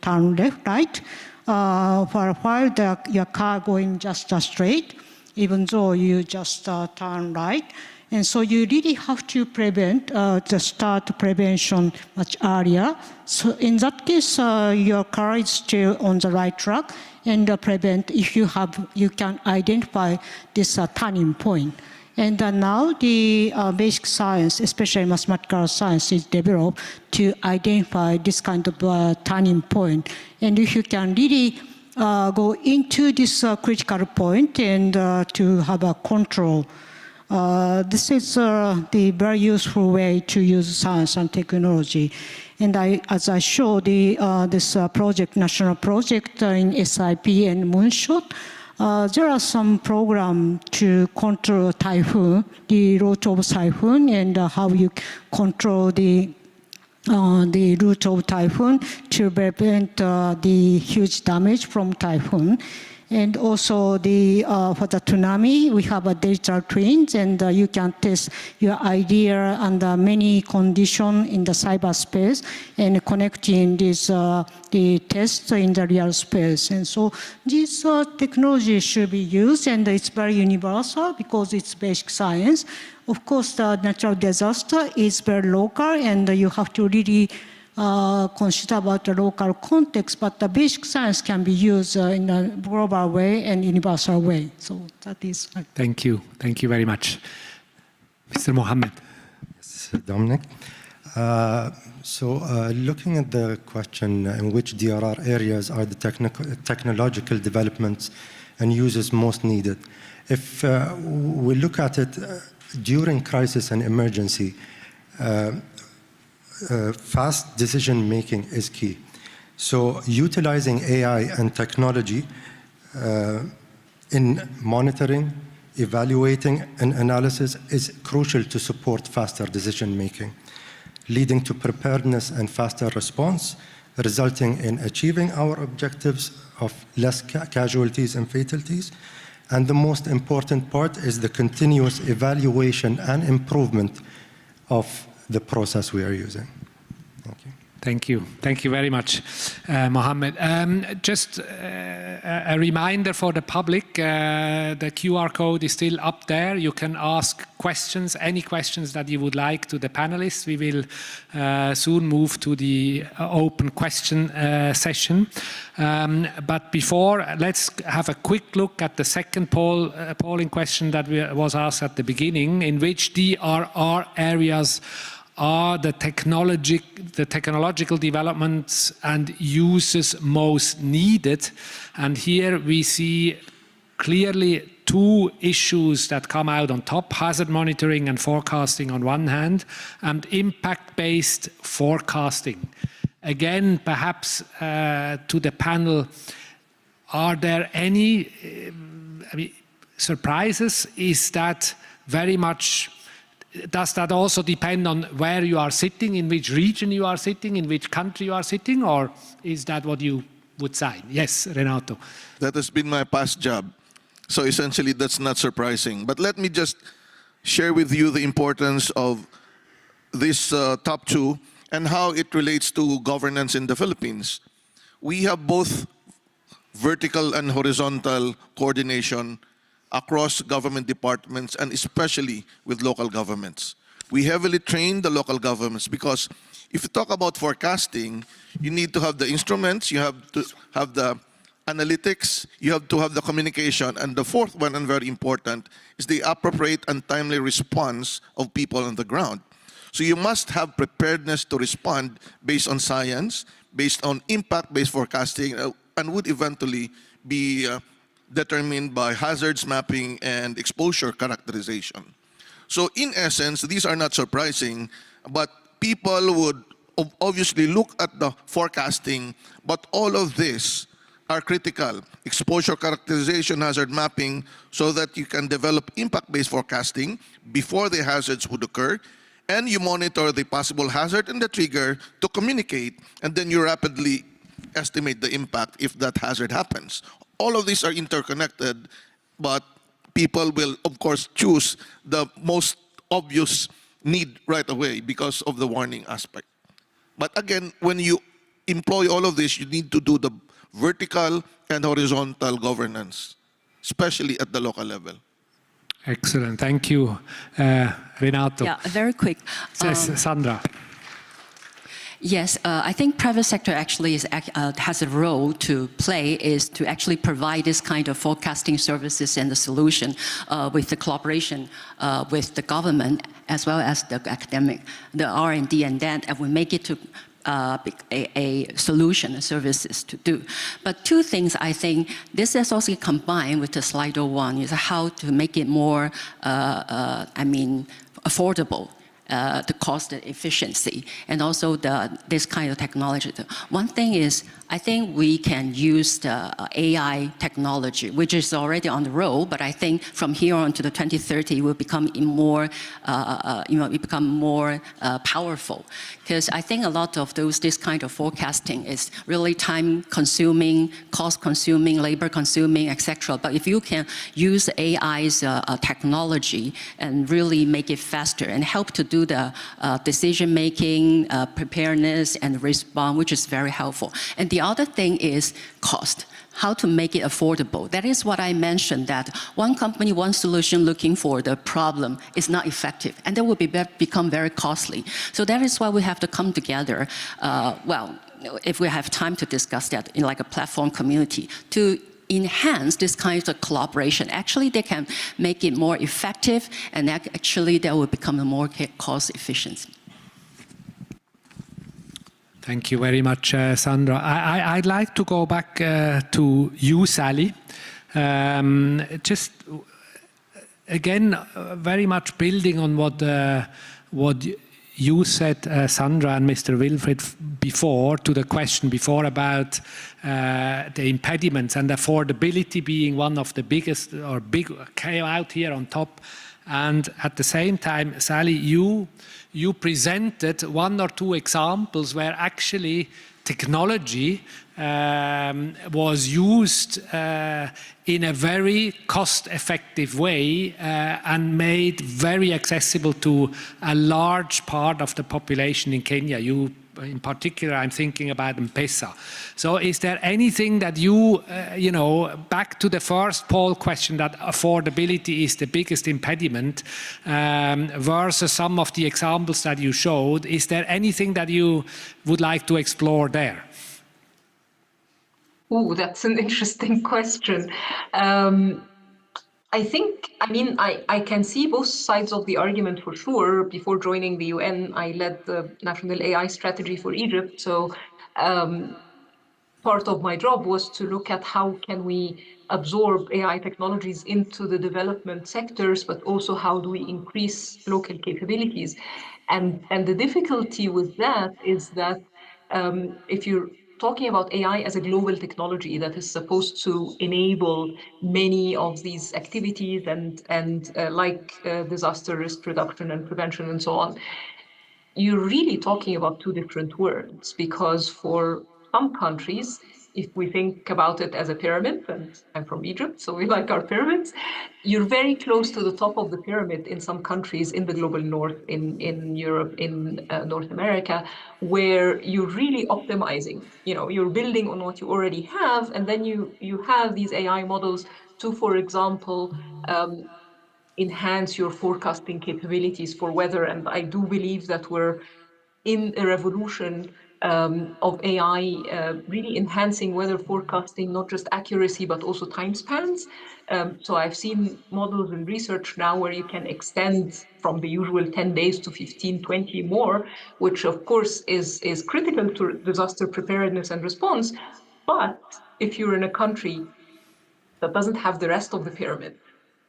turn left, right. For a while, your car going just straight, even though you just turn right. And so you really have to start prevention much earlier. So in that case, your car is still on the right track and prevent if you can identify this turning point. And now the basic science, especially mathematical science, is developed to identify this kind of turning point. And if you can really go into this critical point and to have a control, this is the very useful way to use science and technology. And as I showed, this national project in SIP and Moonshot, there are some programs to control typhoon, the route of typhoon, and how you control the route of typhoon to prevent the huge damage from typhoon. And also for the tsunami, we have a digital twins, and you can test your idea under many conditions in the cyberspace and connecting the tests in the real space. And so this technology should be used, and it's very universal because it's basic science. Of course, the natural disaster is very local, and you have to really consider about the local context, but the basic science can be used in a global way and universal way. So that is. Thank you. Thank you very much. Mr. Mohammed. Yes, Dominic. Looking at the question in which DRR areas are the technological developments and uses most needed, if we look at it during crisis and emergency, fast decision making is key. So utilizing AI and technology in monitoring, evaluating, and analysis is crucial to support faster decision making, leading to preparedness and faster response, resulting in achieving our objectives of less casualties and fatalities. And the most important part is the continuous evaluation and improvement of the process we are using. Thank you. Thank you. Thank you very much, Mohammed. Just a reminder for the public, the QR code is still up there. You can ask questions, any questions that you would like to the panelists. We will soon move to the open question session. But before, let's have a quick look at the second polling question that was asked at the beginning, in which DRR areas are the technological developments and uses most needed. And here we see clearly two issues that come out on top: hazard monitoring and forecasting on one hand, and impact-based forecasting. Again, perhaps to the panel, are there any surprises? Is that very much, does that also depend on where you are sitting, in which region you are sitting, in which country you are sitting, or is that what you would say? Yes, Renato. That has been my past job. So essentially, that's not surprising. But let me just share with you the importance of this top two and how it relates to governance in the Philippines. We have both vertical and horizontal coordination across government departments and especially with local governments. We heavily train the local governments because if you talk about forecasting, you need to have the instruments, you have to have the analytics, you have to have the communication, and the fourth one, and very important, is the appropriate and timely response of people on the ground. So you must have preparedness to respond based on science, based on impact-based forecasting, and would eventually be determined by hazards mapping and exposure characterization. So in essence, these are not surprising, but people would obviously look at the forecasting, but all of this are critical. Exposure characterization, hazard mapping, so that you can develop impact-based forecasting before the hazards would occur, and you monitor the possible hazard and the trigger to communicate, and then you rapidly estimate the impact if that hazard happens. All of these are interconnected, but people will, of course, choose the most obvious need right away because of the warning aspect. But again, when you employ all of this, you need to do the vertical and horizontal governance, especially at the local level. Excellent, thank you, Renato. Yeah, very quick. Sandra. Yes, I think private sector actually has a role to play, is to actually provide this kind of forecasting services and the solution with the collaboration with the government as well as the academic, the R&D, and then we make it to a solution, services to do. But two things, I think, this is also combined with the Slido one, is how to make it more, affordable. The cost efficiency, and also this kind of technology. One thing is, I think we can use the AI technology, which is already on the roll, but I think from here on to the 2030, it will become more, powerful. Because I think a lot of this kind of forecasting is really time-consuming, cost-consuming, labor-consuming, etc. But if you can use AI's technology and really make it faster and help to do the decision-making, preparedness, and response, which is very helpful. And the other thing is cost. How to make it affordable. That is what I mentioned, that one company, one solution looking for the problem is not effective, and that will become very costly. So that is why we have to come together, if we have time to discuss that in like a platform community, to enhance this kind of collaboration. Actually, they can make it more effective, and actually that will become a more cost efficient. Thank you very much, Sandra. I'd like to go back to you, Sally. Just again, very much building on what you said, Sandra and Mr. Wilfried, before, to the question before about the impediments and affordability being one of the biggest, or came out here on top. And at the same time, Sally, you presented one or two examples where actually technology was used in a very cost-effective way and made very accessible to a large part of the population in Kenya. In particular, I'm thinking about M-Pesa. So is there anything that back to the first poll question, that affordability is the biggest impediment versus some of the examples that you showed, is there anything that you would like to explore there? Oh, that's an interesting question. I think, I mean, I can see both sides of the argument for sure. Before joining the UN, I led the national AI strategy for Egypt. So part of my job was to look at how can we absorb AI technologies into the development sectors, but also how do we increase local capabilities. And the difficulty with that is that if you're talking about AI as a global technology that is supposed to enable many of these activities and like disaster risk reduction and prevention and so on, you're really talking about two different worlds, because for some countries, if we think about it as a pyramid, and I'm from Egypt, so we like our pyramids, you're very close to the top of the pyramid in some countries in the global north, in Europe, in North America, where you're really optimizing. You know, you're building on what you already have, and then you have these AI models to, for example, enhance your forecasting capabilities for weather. And I do believe that we're in a revolution of AI, really enhancing weather forecasting, not just accuracy, but also time spans. So I've seen models in research now where you can extend from the usual 10 days to 15, 20 more, which of course is critical to disaster preparedness and response. But if you're in a country that doesn't have the rest of the pyramid,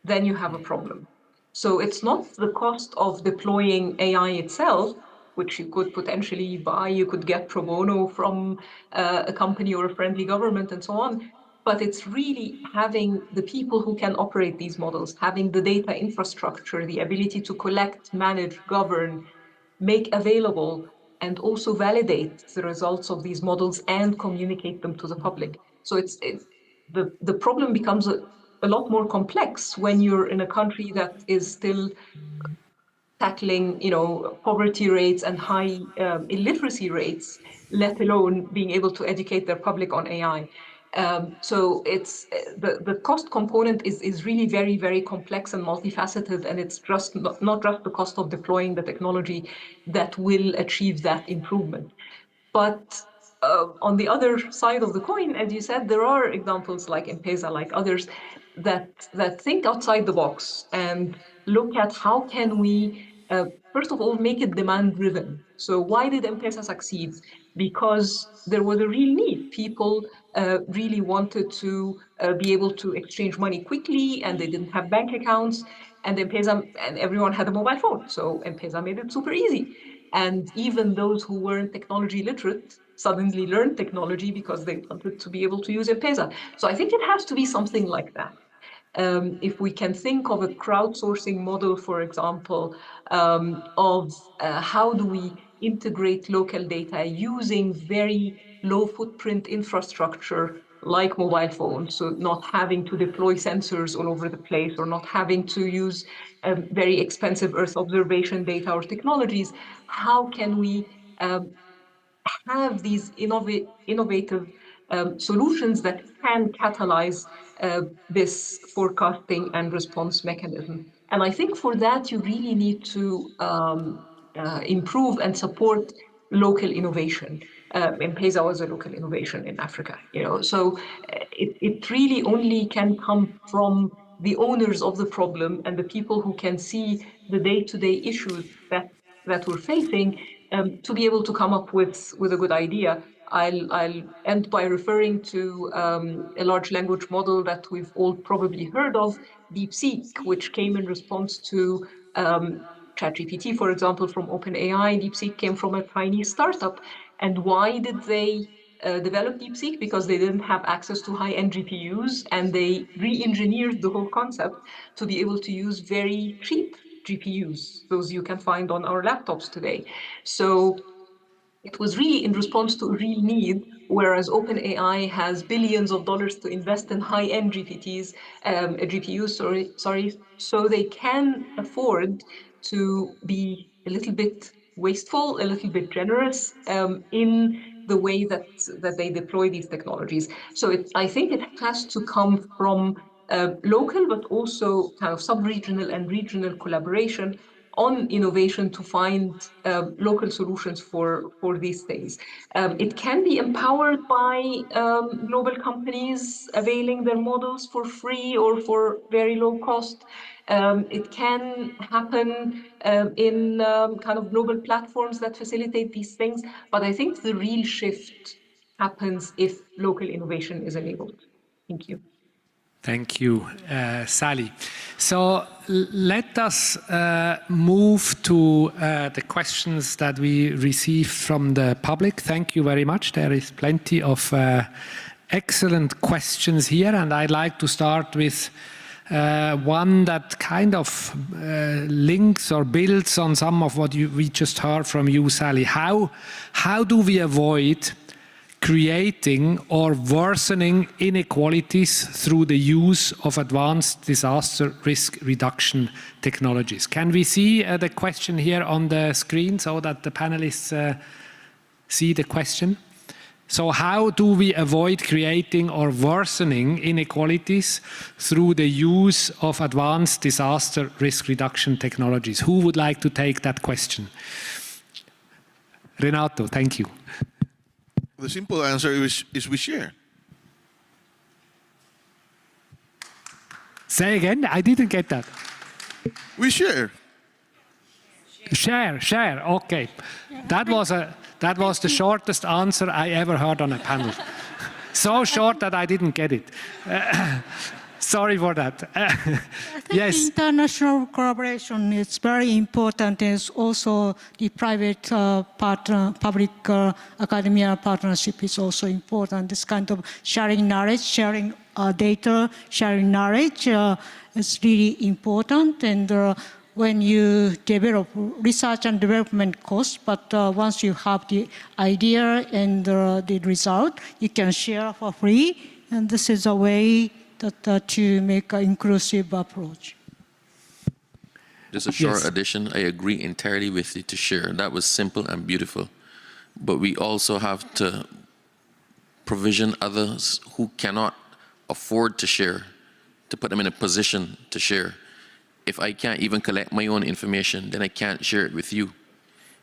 then you have a problem. So it's not the cost of deploying AI itself, which you could potentially buy, you could get pro bono from a company or a friendly government and so on, but it's really having the people who can operate these models, having the data infrastructure, the ability to collect, manage, govern, make available, and also validate the results of these models and communicate them to the public. So the problem becomes a lot more complex when you're in a country that is still tackling, you know, poverty rates and high illiteracy rates, let alone being able to educate their public on AI. So it's the cost component is really very, very complex and multifaceted, and it's just not just the cost of deploying the technology that will achieve that improvement. But on the other side of the coin, as you said, there are examples like M-Pesa, like others, that think outside the box and look at how can we, first of all, make it demand-driven. So why did M-Pesa succeed? Because there was a real need. People really wanted to be able to exchange money quickly, and they didn't have bank accounts, and M-Pesa, and everyone had a mobile phone. So M-Pesa made it super easy. And even those who weren't technology literate suddenly learned technology because they wanted to be able to use M-Pesa. So I think it has to be something like that. If we can think of a crowdsourcing model, for example, of how do we integrate local data using very low footprint infrastructure like mobile phones, so not having to deploy sensors all over the place or not having to use very expensive Earth observation data or technologies, how can we have these innovative solutions that can catalyze this forecasting and response mechanism. And I think for that, you really need to improve and support local innovation. M-Pesa was a local innovation in Africa, you know. So it really only can come from the owners of the problem and the people who can see the day-to-day issues that we're facing, to be able to come up with a good idea. I'll end by referring to a large language model that we've all probably heard of, DeepSeek, which came in response to ChatGPT, for example, from OpenAI. DeepSeek came from a Chinese startup. And why did they develop DeepSeek? Because they didn't have access to high-end GPUs, and they re-engineered the whole concept to be able to use very cheap GPUs, those you can find on our laptops today. So it was really in response to a real need, whereas OpenAI has billions of dollars to invest in high-end GPUs, so they can afford to be a little bit wasteful, a little bit generous in the way that they deploy these technologies. So I think it has to come from local, but also kind of sub-regional and regional collaboration on innovation to find local solutions for these things. It can be empowered by global companies availing their models for free or for very low cost. It can happen in kind of global platforms that facilitate these things. But I think the real shift happens if local innovation is enabled. Thank you. Thank you, Sally. So let us move to the questions that we received from the public. Thank you very much. There is plenty of excellent questions here, and I'd like to start with one that kind of links or builds on some of what we just heard from you, Sally. How do we avoid creating or worsening inequalities through the use of advanced disaster risk reduction technologies? Can we see the question here on the screen so that the panelists see the question? So how do we avoid creating or worsening inequalities through the use of advanced disaster risk reduction technologies? Who would like to take that question? Renato, thank you. The simple answer is we share. Say again, I didn't get that. We share. Share, okay. That was the shortest answer I ever heard on a panel. So short that I didn't get it. Sorry for that. Yes. International collaboration is very important. It's also the private public academia partnership is also important. This kind of sharing knowledge, sharing data, sharing knowledge is really important. And when you develop research and development costs, but once you have the idea and the result, you can share for free. And this is a way that to make an inclusive approach. Just a short addition. I agree entirely with you to share. That was simple and beautiful. But we also have to provision others who cannot afford to share, to put them in a position to share. If I can't even collect my own information, then I can't share it with you.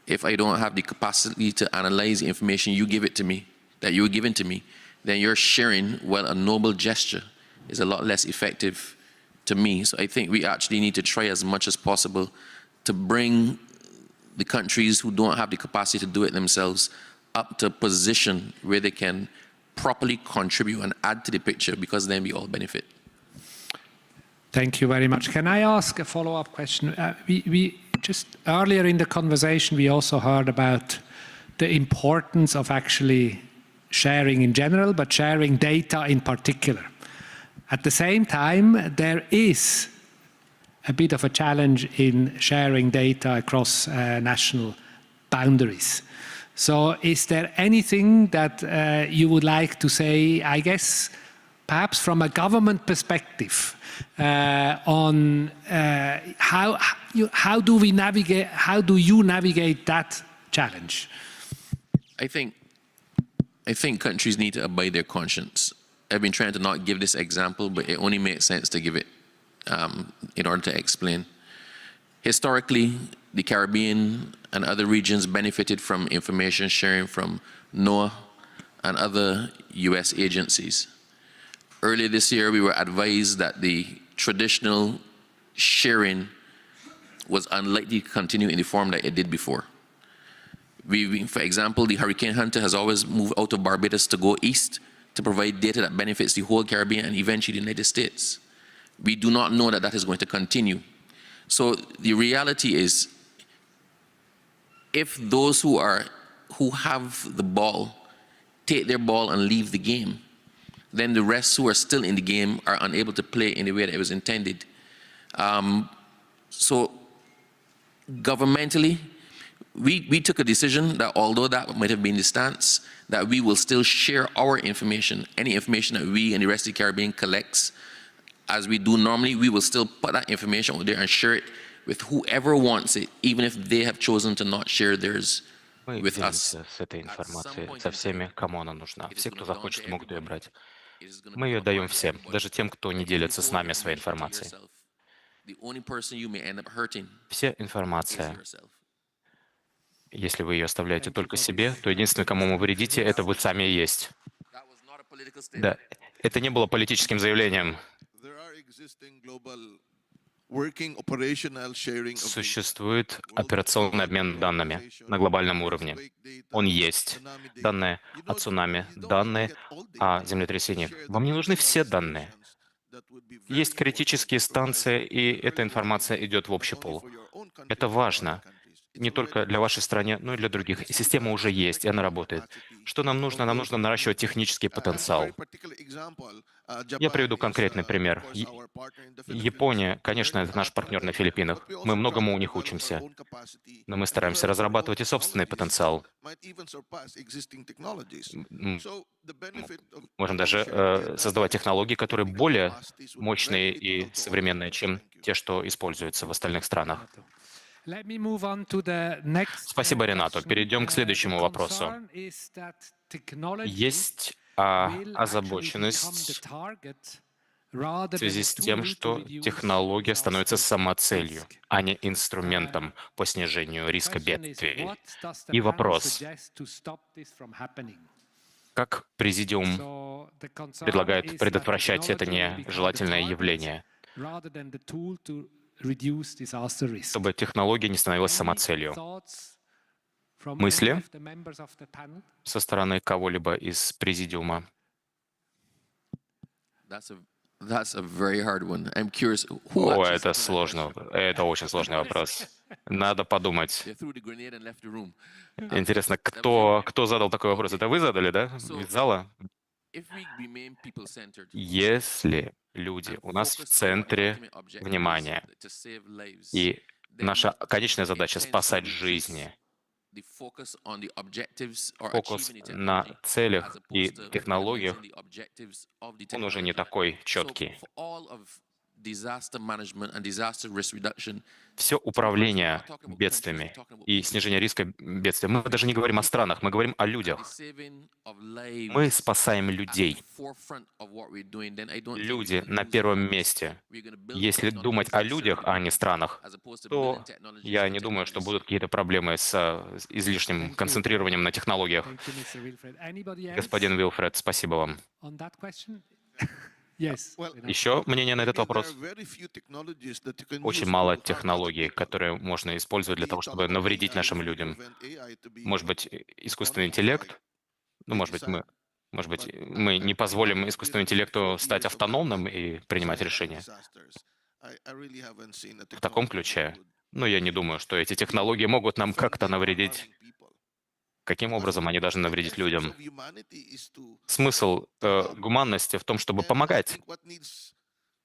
If I don't have the capacity to analyze the information you give it to me, that you're giving to me, then your sharing, while a noble gesture, is a lot less effective to me. So I think we actually need to try as much as possible to bring the countries who don't have the capacity to do it themselves up to a position where they can properly contribute and add to the picture, because then we all benefit. Thank you very much. Can I ask a follow-up question? We just earlier in the conversation, we also heard about the importance of actually sharing in general, but sharing data in particular. At the same time, there is a bit of a challenge in sharing data across national boundaries. So is there anything that you would like to say, I guess, perhaps from a government perspective, on how do you navigate that challenge? I think countries need to abide their conscience. I've been trying to not give this example, but it only makes sense to give it in order to explain. Historically, the Caribbean and other regions benefited from information sharing from NOAA and other US agencies. Earlier this year, we were advised that the traditional sharing was unlikely to continue in the form that it did before. For example, the Hurricane Hunter has always moved out of Barbados to go east to provide data that benefits the whole Caribbean and eventually the United States. We do not know that that is going to continue. So the reality is, if those who have the ball take their ball and leave the game, then the rest who are still in the game are unable to play in the way that it was intended. So governmentally, we took a decision that, although that might have been the stance, that we will still share our information, any information that we and the rest of the Caribbean collects, as we do normally. We will still put that information out there and share it with whoever wants it, even if they have chosen to not share theirs with us. С этой информацией со всеми, кому она нужна. Все, кто захочет, могут ее брать. Мы ее даем всем, даже тем, кто не делится с нами своей информацией. Вся информация, если вы ее оставляете только себе, то единственный, кому вы вредите, это вы сами и есть. Да, это не было политическим заявлением. Существует операционный обмен данными на глобальном уровне. Он есть. Данные о цунами, данные о землетрясениях. Вам не нужны все данные. Есть критические станции, и эта информация идет в общий пул. Это важно. Не только для вашей страны, но и для других. И система уже есть, и она работает. Что нам нужно? Нам нужно наращивать технический потенциал. Я приведу конкретный пример. Япония, конечно, это наш партнер на Филиппинах. Мы многому у них учимся. Но мы стараемся разрабатывать и собственный потенциал. Можем даже создавать технологии, которые более мощные и современные, чем те, что используются в остальных странах. Спасибо, Ренато. Перейдем к следующему вопросу. Есть озабоченность в связи с тем, что технология становится самоцелью, а не инструментом по снижению риска бедствий. И вопрос, как Президиум предлагает предотвращать это нежелательное явление, чтобы технология не становилась самоцелью? Мысли со стороны кого-либо из Президиума? О, это сложно. Это очень сложный вопрос. Надо подумать. Интересно, кто задал такой вопрос? Это вы задали, да? Из зала? Если люди у нас в центре внимания, и наша конечная задача — спасать жизни, фокус на целях и технологиях, он уже не такой четкий. Все управление бедствиями и снижение риска бедствия. Мы даже не говорим о странах, мы говорим о людях. Мы спасаем людей. Люди на первом месте. Если думать о людях, а не странах, то я не думаю, что будут какие-то проблемы с излишним концентрированием на технологиях. Господин Уилфред, спасибо вам. Еще мнение на этот вопрос? Очень мало технологий, которые можно использовать для того, чтобы навредить нашим людям. Может быть, искусственный интеллект? Ну, может быть, мы не позволим искусственному интеллекту стать автономным и принимать решения. В таком ключе. Но я не думаю, что эти технологии могут нам как-то навредить. Каким образом они должны навредить людям? Смысл гуманности в том, чтобы помогать.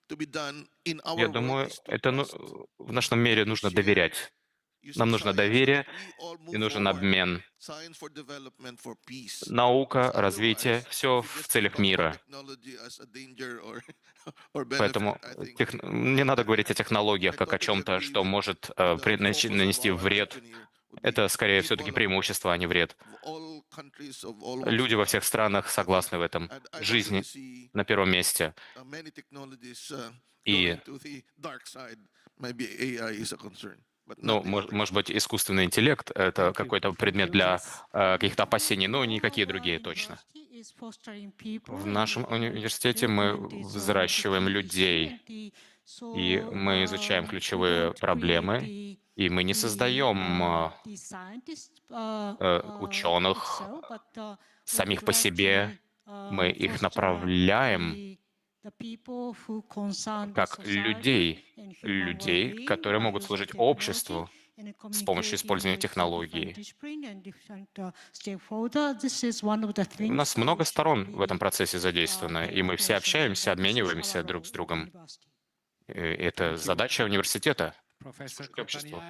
Я думаю, в нашем мире нужно доверять. Нам нужно доверие и нужен обмен. Наука, развитие — все в целях мира. Поэтому не надо говорить о технологиях как о чем-то, что может нанести вред. Это скорее все-таки преимущество, а не вред. Люди во всех странах согласны в этом. Жизнь на первом месте. И, может быть, искусственный интеллект — это какой-то предмет для каких-то опасений, но никакие другие точно. В нашем университете мы взращиваем людей, и мы изучаем ключевые проблемы, и мы не создаем ученых самих по себе, мы их направляем как людей, которые могут служить обществу с помощью использования технологий. У нас много сторон в этом процессе задействовано, и мы все общаемся, обмениваемся друг с другом. Это задача университета. Обществу.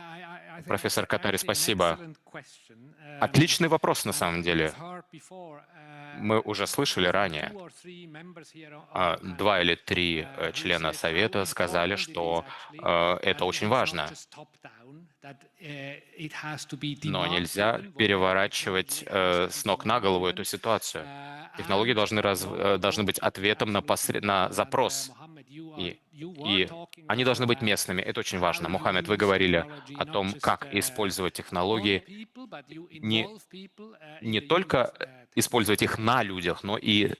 Профессор Катари, спасибо. Отличный вопрос, на самом деле. Мы уже слышали ранее. 2 или 3 члена Совета сказали, что это очень важно. Но нельзя переворачивать с ног на голову эту ситуацию. Технологии должны быть ответом на запрос. И И они должны быть местными. Это очень важно. Мухаммед, вы говорили о том, как использовать технологии, не только использовать их на людях, но и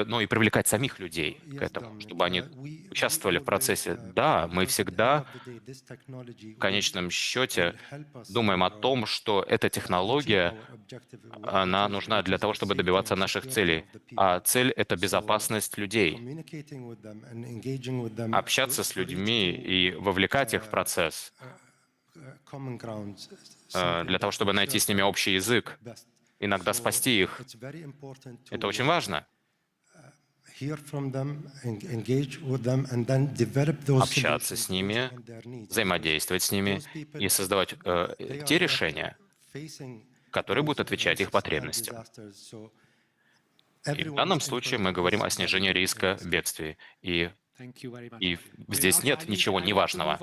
но и привлекать самих людей к этому, чтобы они участвовали в процессе. Да, мы всегда в конечном счете думаем о том, что эта технология, она нужна для того, чтобы добиваться наших целей. А цель — это безопасность людей. Общаться с людьми и вовлекать их в процесс для того, чтобы найти с ними общий язык, иногда спасти их. Это очень важно. Общаться с ними, взаимодействовать с ними и создавать те решения, которые будут отвечать их потребностям. И в данном случае мы говорим о снижении риска бедствий. И здесь нет ничего неважного.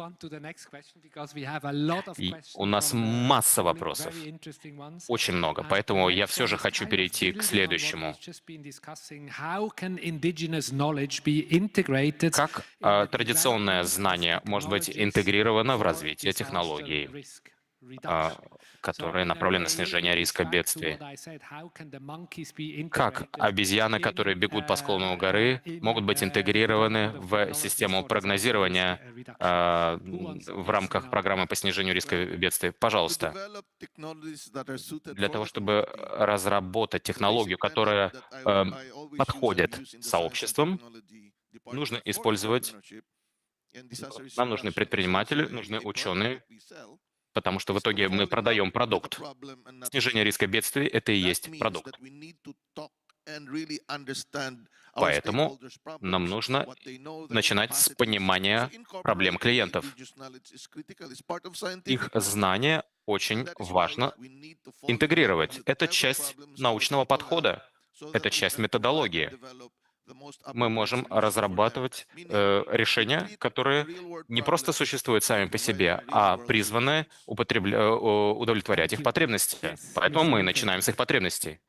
И у нас масса вопросов, очень много, поэтому я все же хочу перейти к следующему. Как традиционное знание может быть интегрировано в развитие технологий, которые направлены на снижение риска бедствий? Как обезьяны, которые бегут по склону горы, могут быть интегрированы в систему прогнозирования в рамках программы по снижению риска бедствий? Пожалуйста. Для того, чтобы разработать технологию, которая подходит сообществам, нужно использовать... Нам нужны предприниматели, нужны ученые, потому что в итоге мы продаем продукт. Снижение риска бедствий — это и есть продукт. Поэтому нам нужно начинать с понимания проблем клиентов. Их знания очень важно интегрировать. Это часть научного подхода, это часть методологии. Мы можем разрабатывать решения, которые не просто существуют сами по себе, а призваны удовлетворять их потребности. Поэтому мы начинаем с их потребностей.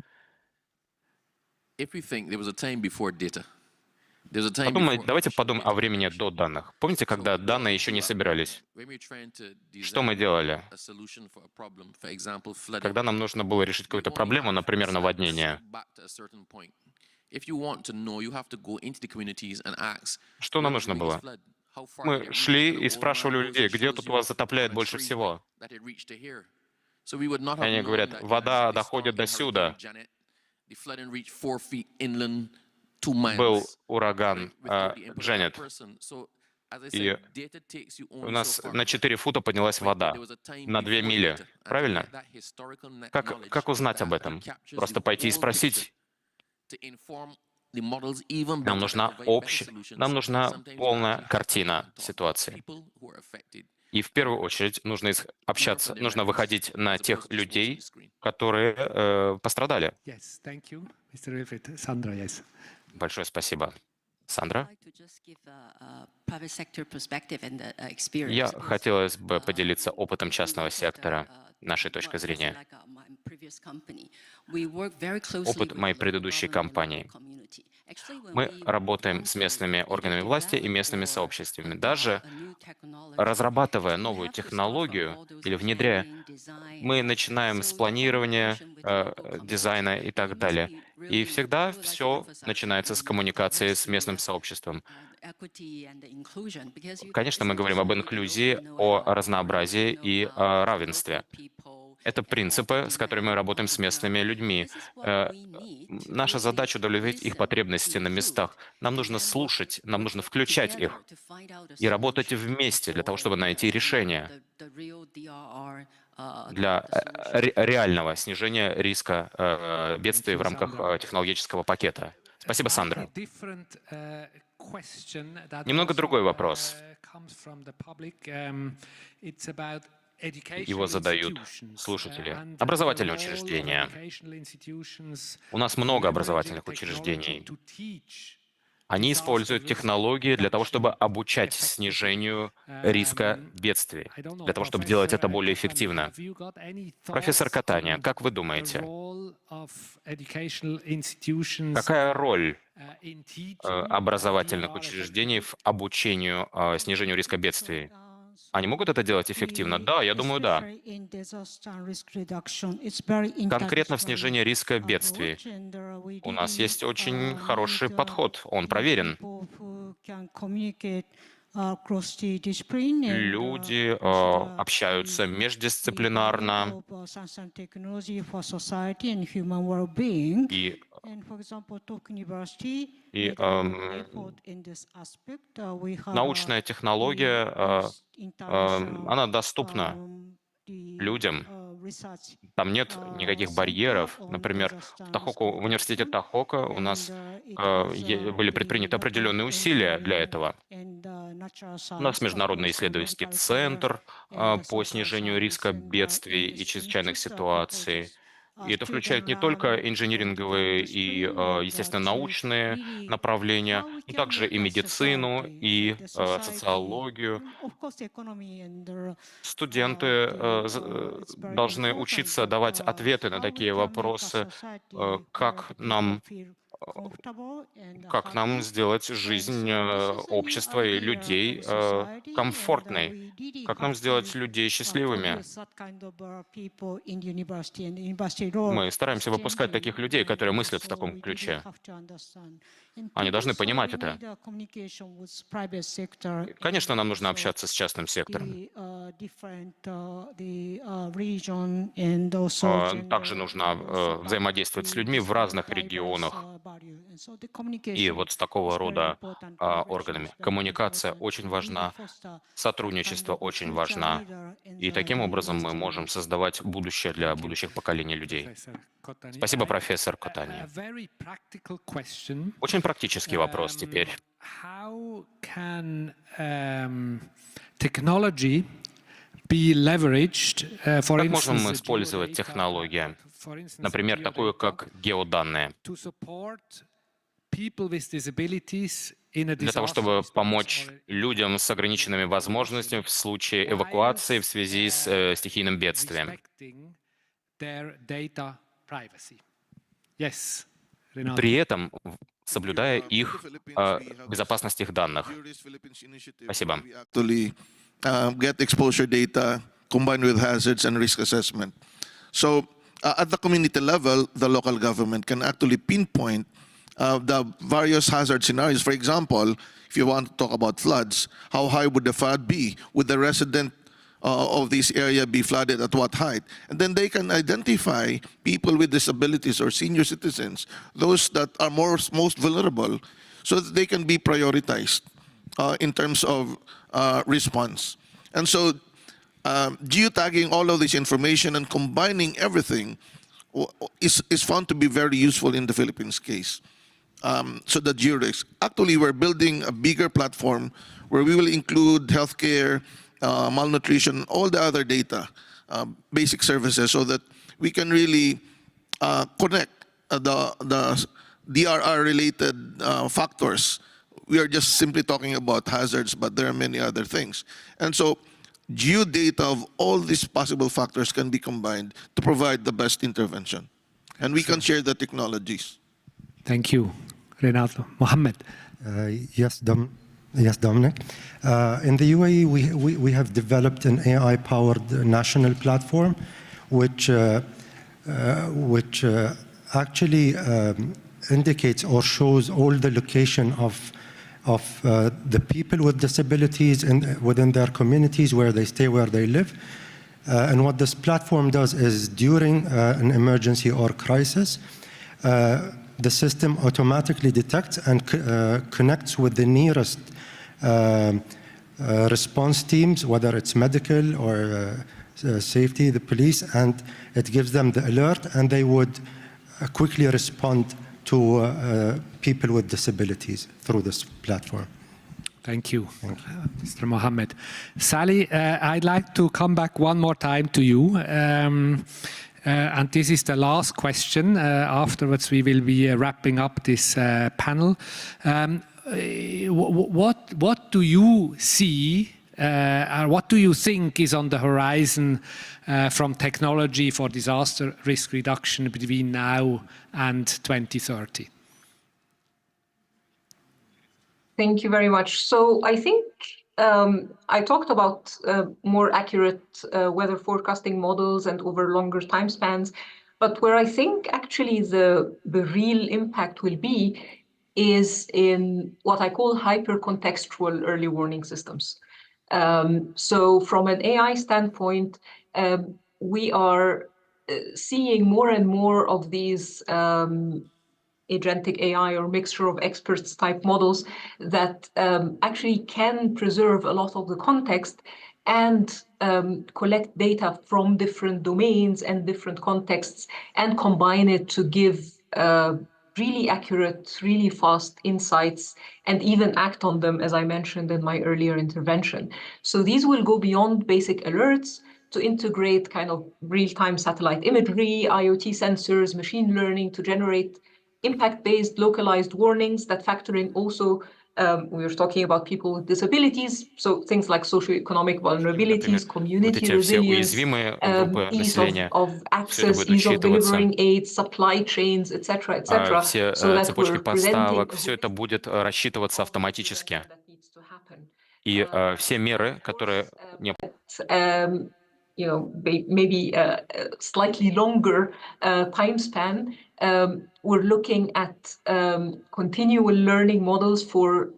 Давайте подумаем о времени до данных. Помните, когда данные еще не собирались? Что мы делали? Когда нам нужно было решить какую-то проблему, например, наводнение, что нам нужно было? Мы шли и спрашивали у людей, где тут у вас затопляет больше всего. И они говорят, вода доходит до сюда. Был ураган Дженнет, и у нас на 4 фута поднялась вода, на 2 мили. Правильно? Как узнать об этом? Просто пойти и спросить. Нам нужна полная картина ситуации. И в первую очередь нужно общаться, нужно выходить на тех людей, которые пострадали. Большое спасибо. Сандра? Я хотелось бы поделиться опытом частного сектора, нашей точкой зрения. Опыт моей предыдущей компании. Мы работаем с местными органами власти и местными сообществами. Даже разрабатывая новую технологию или внедряя, мы начинаем с планирования, дизайна и так далее. И всегда все начинается с коммуникации с местным сообществом. Конечно, мы говорим об инклюзии, о разнообразии и о равенстве. Это принципы, с которыми мы работаем с местными людьми. Наша задача — удовлетворить их потребности на местах. Нам нужно слушать, нам нужно включать их и работать вместе для того, чтобы найти решение для реального снижения риска бедствий в рамках технологического пакета. Спасибо, Сандра. Немного другой вопрос. Его задают слушатели. Образовательные учреждения. У нас много образовательных учреждений. Они используют технологии для того, чтобы обучать снижению риска бедствий, для того, чтобы делать это более эффективно. Профессор Катания, как вы думаете, какая роль образовательных учреждений в обучению снижению риска бедствий? Они могут это делать эффективно? Да, я думаю, да. Конкретно в снижении риска бедствий у нас есть очень хороший подход, он проверен. Люди общаются междисциплинарно, и научная технология, она доступна людям. Там нет никаких барьеров. Например, в университете Тохока у нас были предприняты определенные усилия для этого. У нас Международный исследовательский центр по снижению риска бедствий и чрезвычайных ситуаций. И это включает не только инжиниринговые и, естественно, научные направления, но также и медицину, и социологию. Студенты должны учиться давать ответы на такие вопросы, как нам сделать жизнь общества и людей комфортной, как нам сделать людей счастливыми. Мы стараемся выпускать таких людей, которые мыслят в таком ключе. Они должны понимать это. Конечно, нам нужно общаться с частным сектором. Также нужно взаимодействовать с людьми в разных регионах. И вот с такого рода органами. Коммуникация очень важна, сотрудничество очень важно. И таким образом мы можем создавать будущее для будущих поколений людей. Спасибо, профессор Катания. Очень практический вопрос теперь. Как можем мы использовать технологии, например, такую, как геоданные, для того, чтобы помочь людям с ограниченными возможностями в случае эвакуации в связи с стихийным бедствием? При этом соблюдая их безопасность их данных. Спасибо. Get exposure data combined with hazards and risk assessment. So at the community level, the local government can actually pinpoint the various hazard scenarios. For example, if you want to talk about floods, how high would the flood be? Would the resident of this area be flooded at what height? And then they can identify people with disabilities or senior citizens, those that are most vulnerable, so that they can be prioritized in terms of response. And so geotagging all of this information and combining everything is found to be very useful in the Philippines case. So the GeoRisk. Actually, we're building a bigger platform where we will include healthcare, malnutrition, all the other data, basic services, so that we can really connect the DRR-related factors. We are just simply talking about hazards, but there are many other things. And so geodata of all these possible factors can be combined to provide the best intervention. And we can share the technologies. Thank you, Renato. Mohammed. Yes, Dominic. In the UAE, we have developed an AI-powered national platform, which actually indicates or shows all the location of the people with disabilities within their communities, where they stay, where they live. And what this platform does is, during an emergency or crisis, the system automatically detects and connects with the nearest response teams, whether it's medical or safety, the police, and it gives them the alert, and they would quickly respond to people with disabilities through this platform. Thank you, Mr. Mohammed. Sally, I'd like to come back one more time to you. and this is the last question. Afterwards, we will be wrapping up this panel. What do you see, or what do you think is on the horizon from technology for disaster risk reduction between now and 2030? Thank you very much. So I think I talked about more accurate weather forecasting models and over longer time spans, but where I think actually the real impact will be is in what I call hyper-contextual early warning systems. So from an AI standpoint, we are seeing more and more of these agentic AI or mixture of experts type models that actually can preserve a lot of the context and collect data from different domains and different contexts and combine it to give really accurate, really fast insights and even act on them, as I mentioned in my earlier intervention. So these will go beyond basic alerts to integrate kind of real-time satellite imagery, IoT sensors, machine learning to generate impact-based localized warnings that factor in also, we were talking about people with disabilities, so things like socioeconomic vulnerabilities, community resilience, ease of access, ease of delivering aid, supply chains, etc., etc. Все цепочки поставок, все это будет рассчитываться автоматически. И все меры, которые maybe a slightly longer time span, we're looking at continual learning models for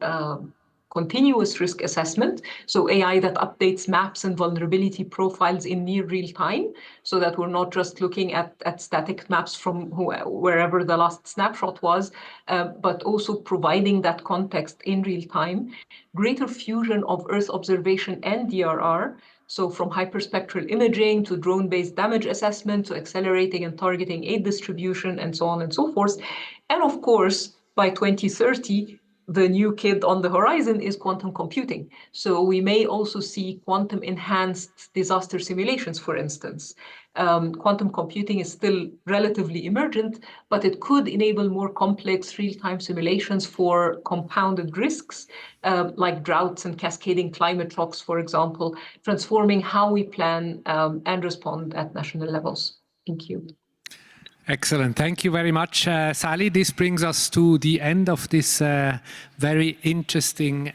continuous risk assessment. So AI that updates maps and vulnerability profiles in near real time, so that we're not just looking at static maps from wherever the last snapshot was, but also providing that context in real time. Greater fusion of Earth observation and DRR, so from hyperspectral imaging to drone-based damage assessment to accelerating and targeting aid distribution and so on and so forth. And of course, by 2030, the new kid on the horizon is quantum computing. So we may also see quantum-enhanced disaster simulations, for instance. Quantum computing is still relatively emergent, but it could enable more complex real-time simulations for compounded risks, like droughts and cascading climate shocks, for example, transforming how we plan and respond at national levels. Thank you. Excellent. Thank you very much, Sally. This brings us to the end of this very interesting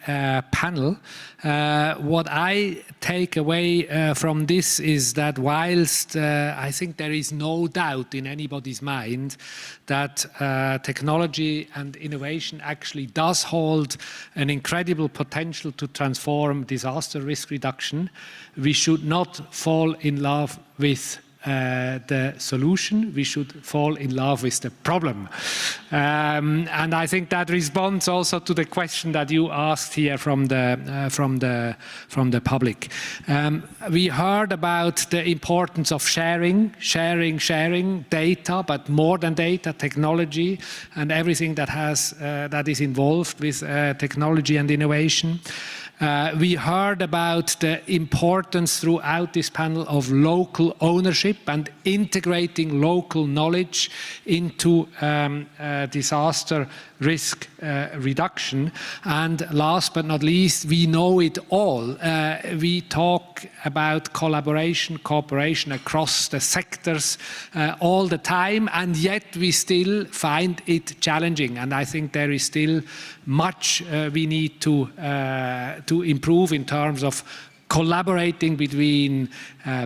panel. What I take away from this is that whilst I think there is no doubt in anybody's mind that technology and innovation actually does hold an incredible potential to transform disaster risk reduction, we should not fall in love with the solution. We should fall in love with the problem. And I think that responds also to the question that you asked here from the public. We heard about the importance of sharing data, but more than data, technology and everything that is involved with technology and innovation. We heard about the importance throughout this panel of local ownership and integrating local knowledge into disaster risk reduction. And last but not least, we know it all. We talk about collaboration, cooperation across the sectors all the time, and yet we still find it challenging. And I think there is still much we need to improve in terms of collaborating between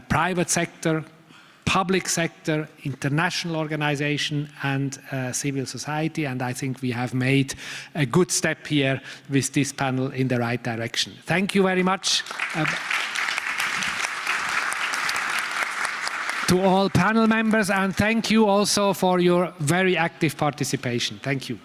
private sector, public sector, international organization and civil society. And I think we have made a good step here with this panel in the right direction. Thank you very much to all panel members, and thank you also for your very active participation. Thank you.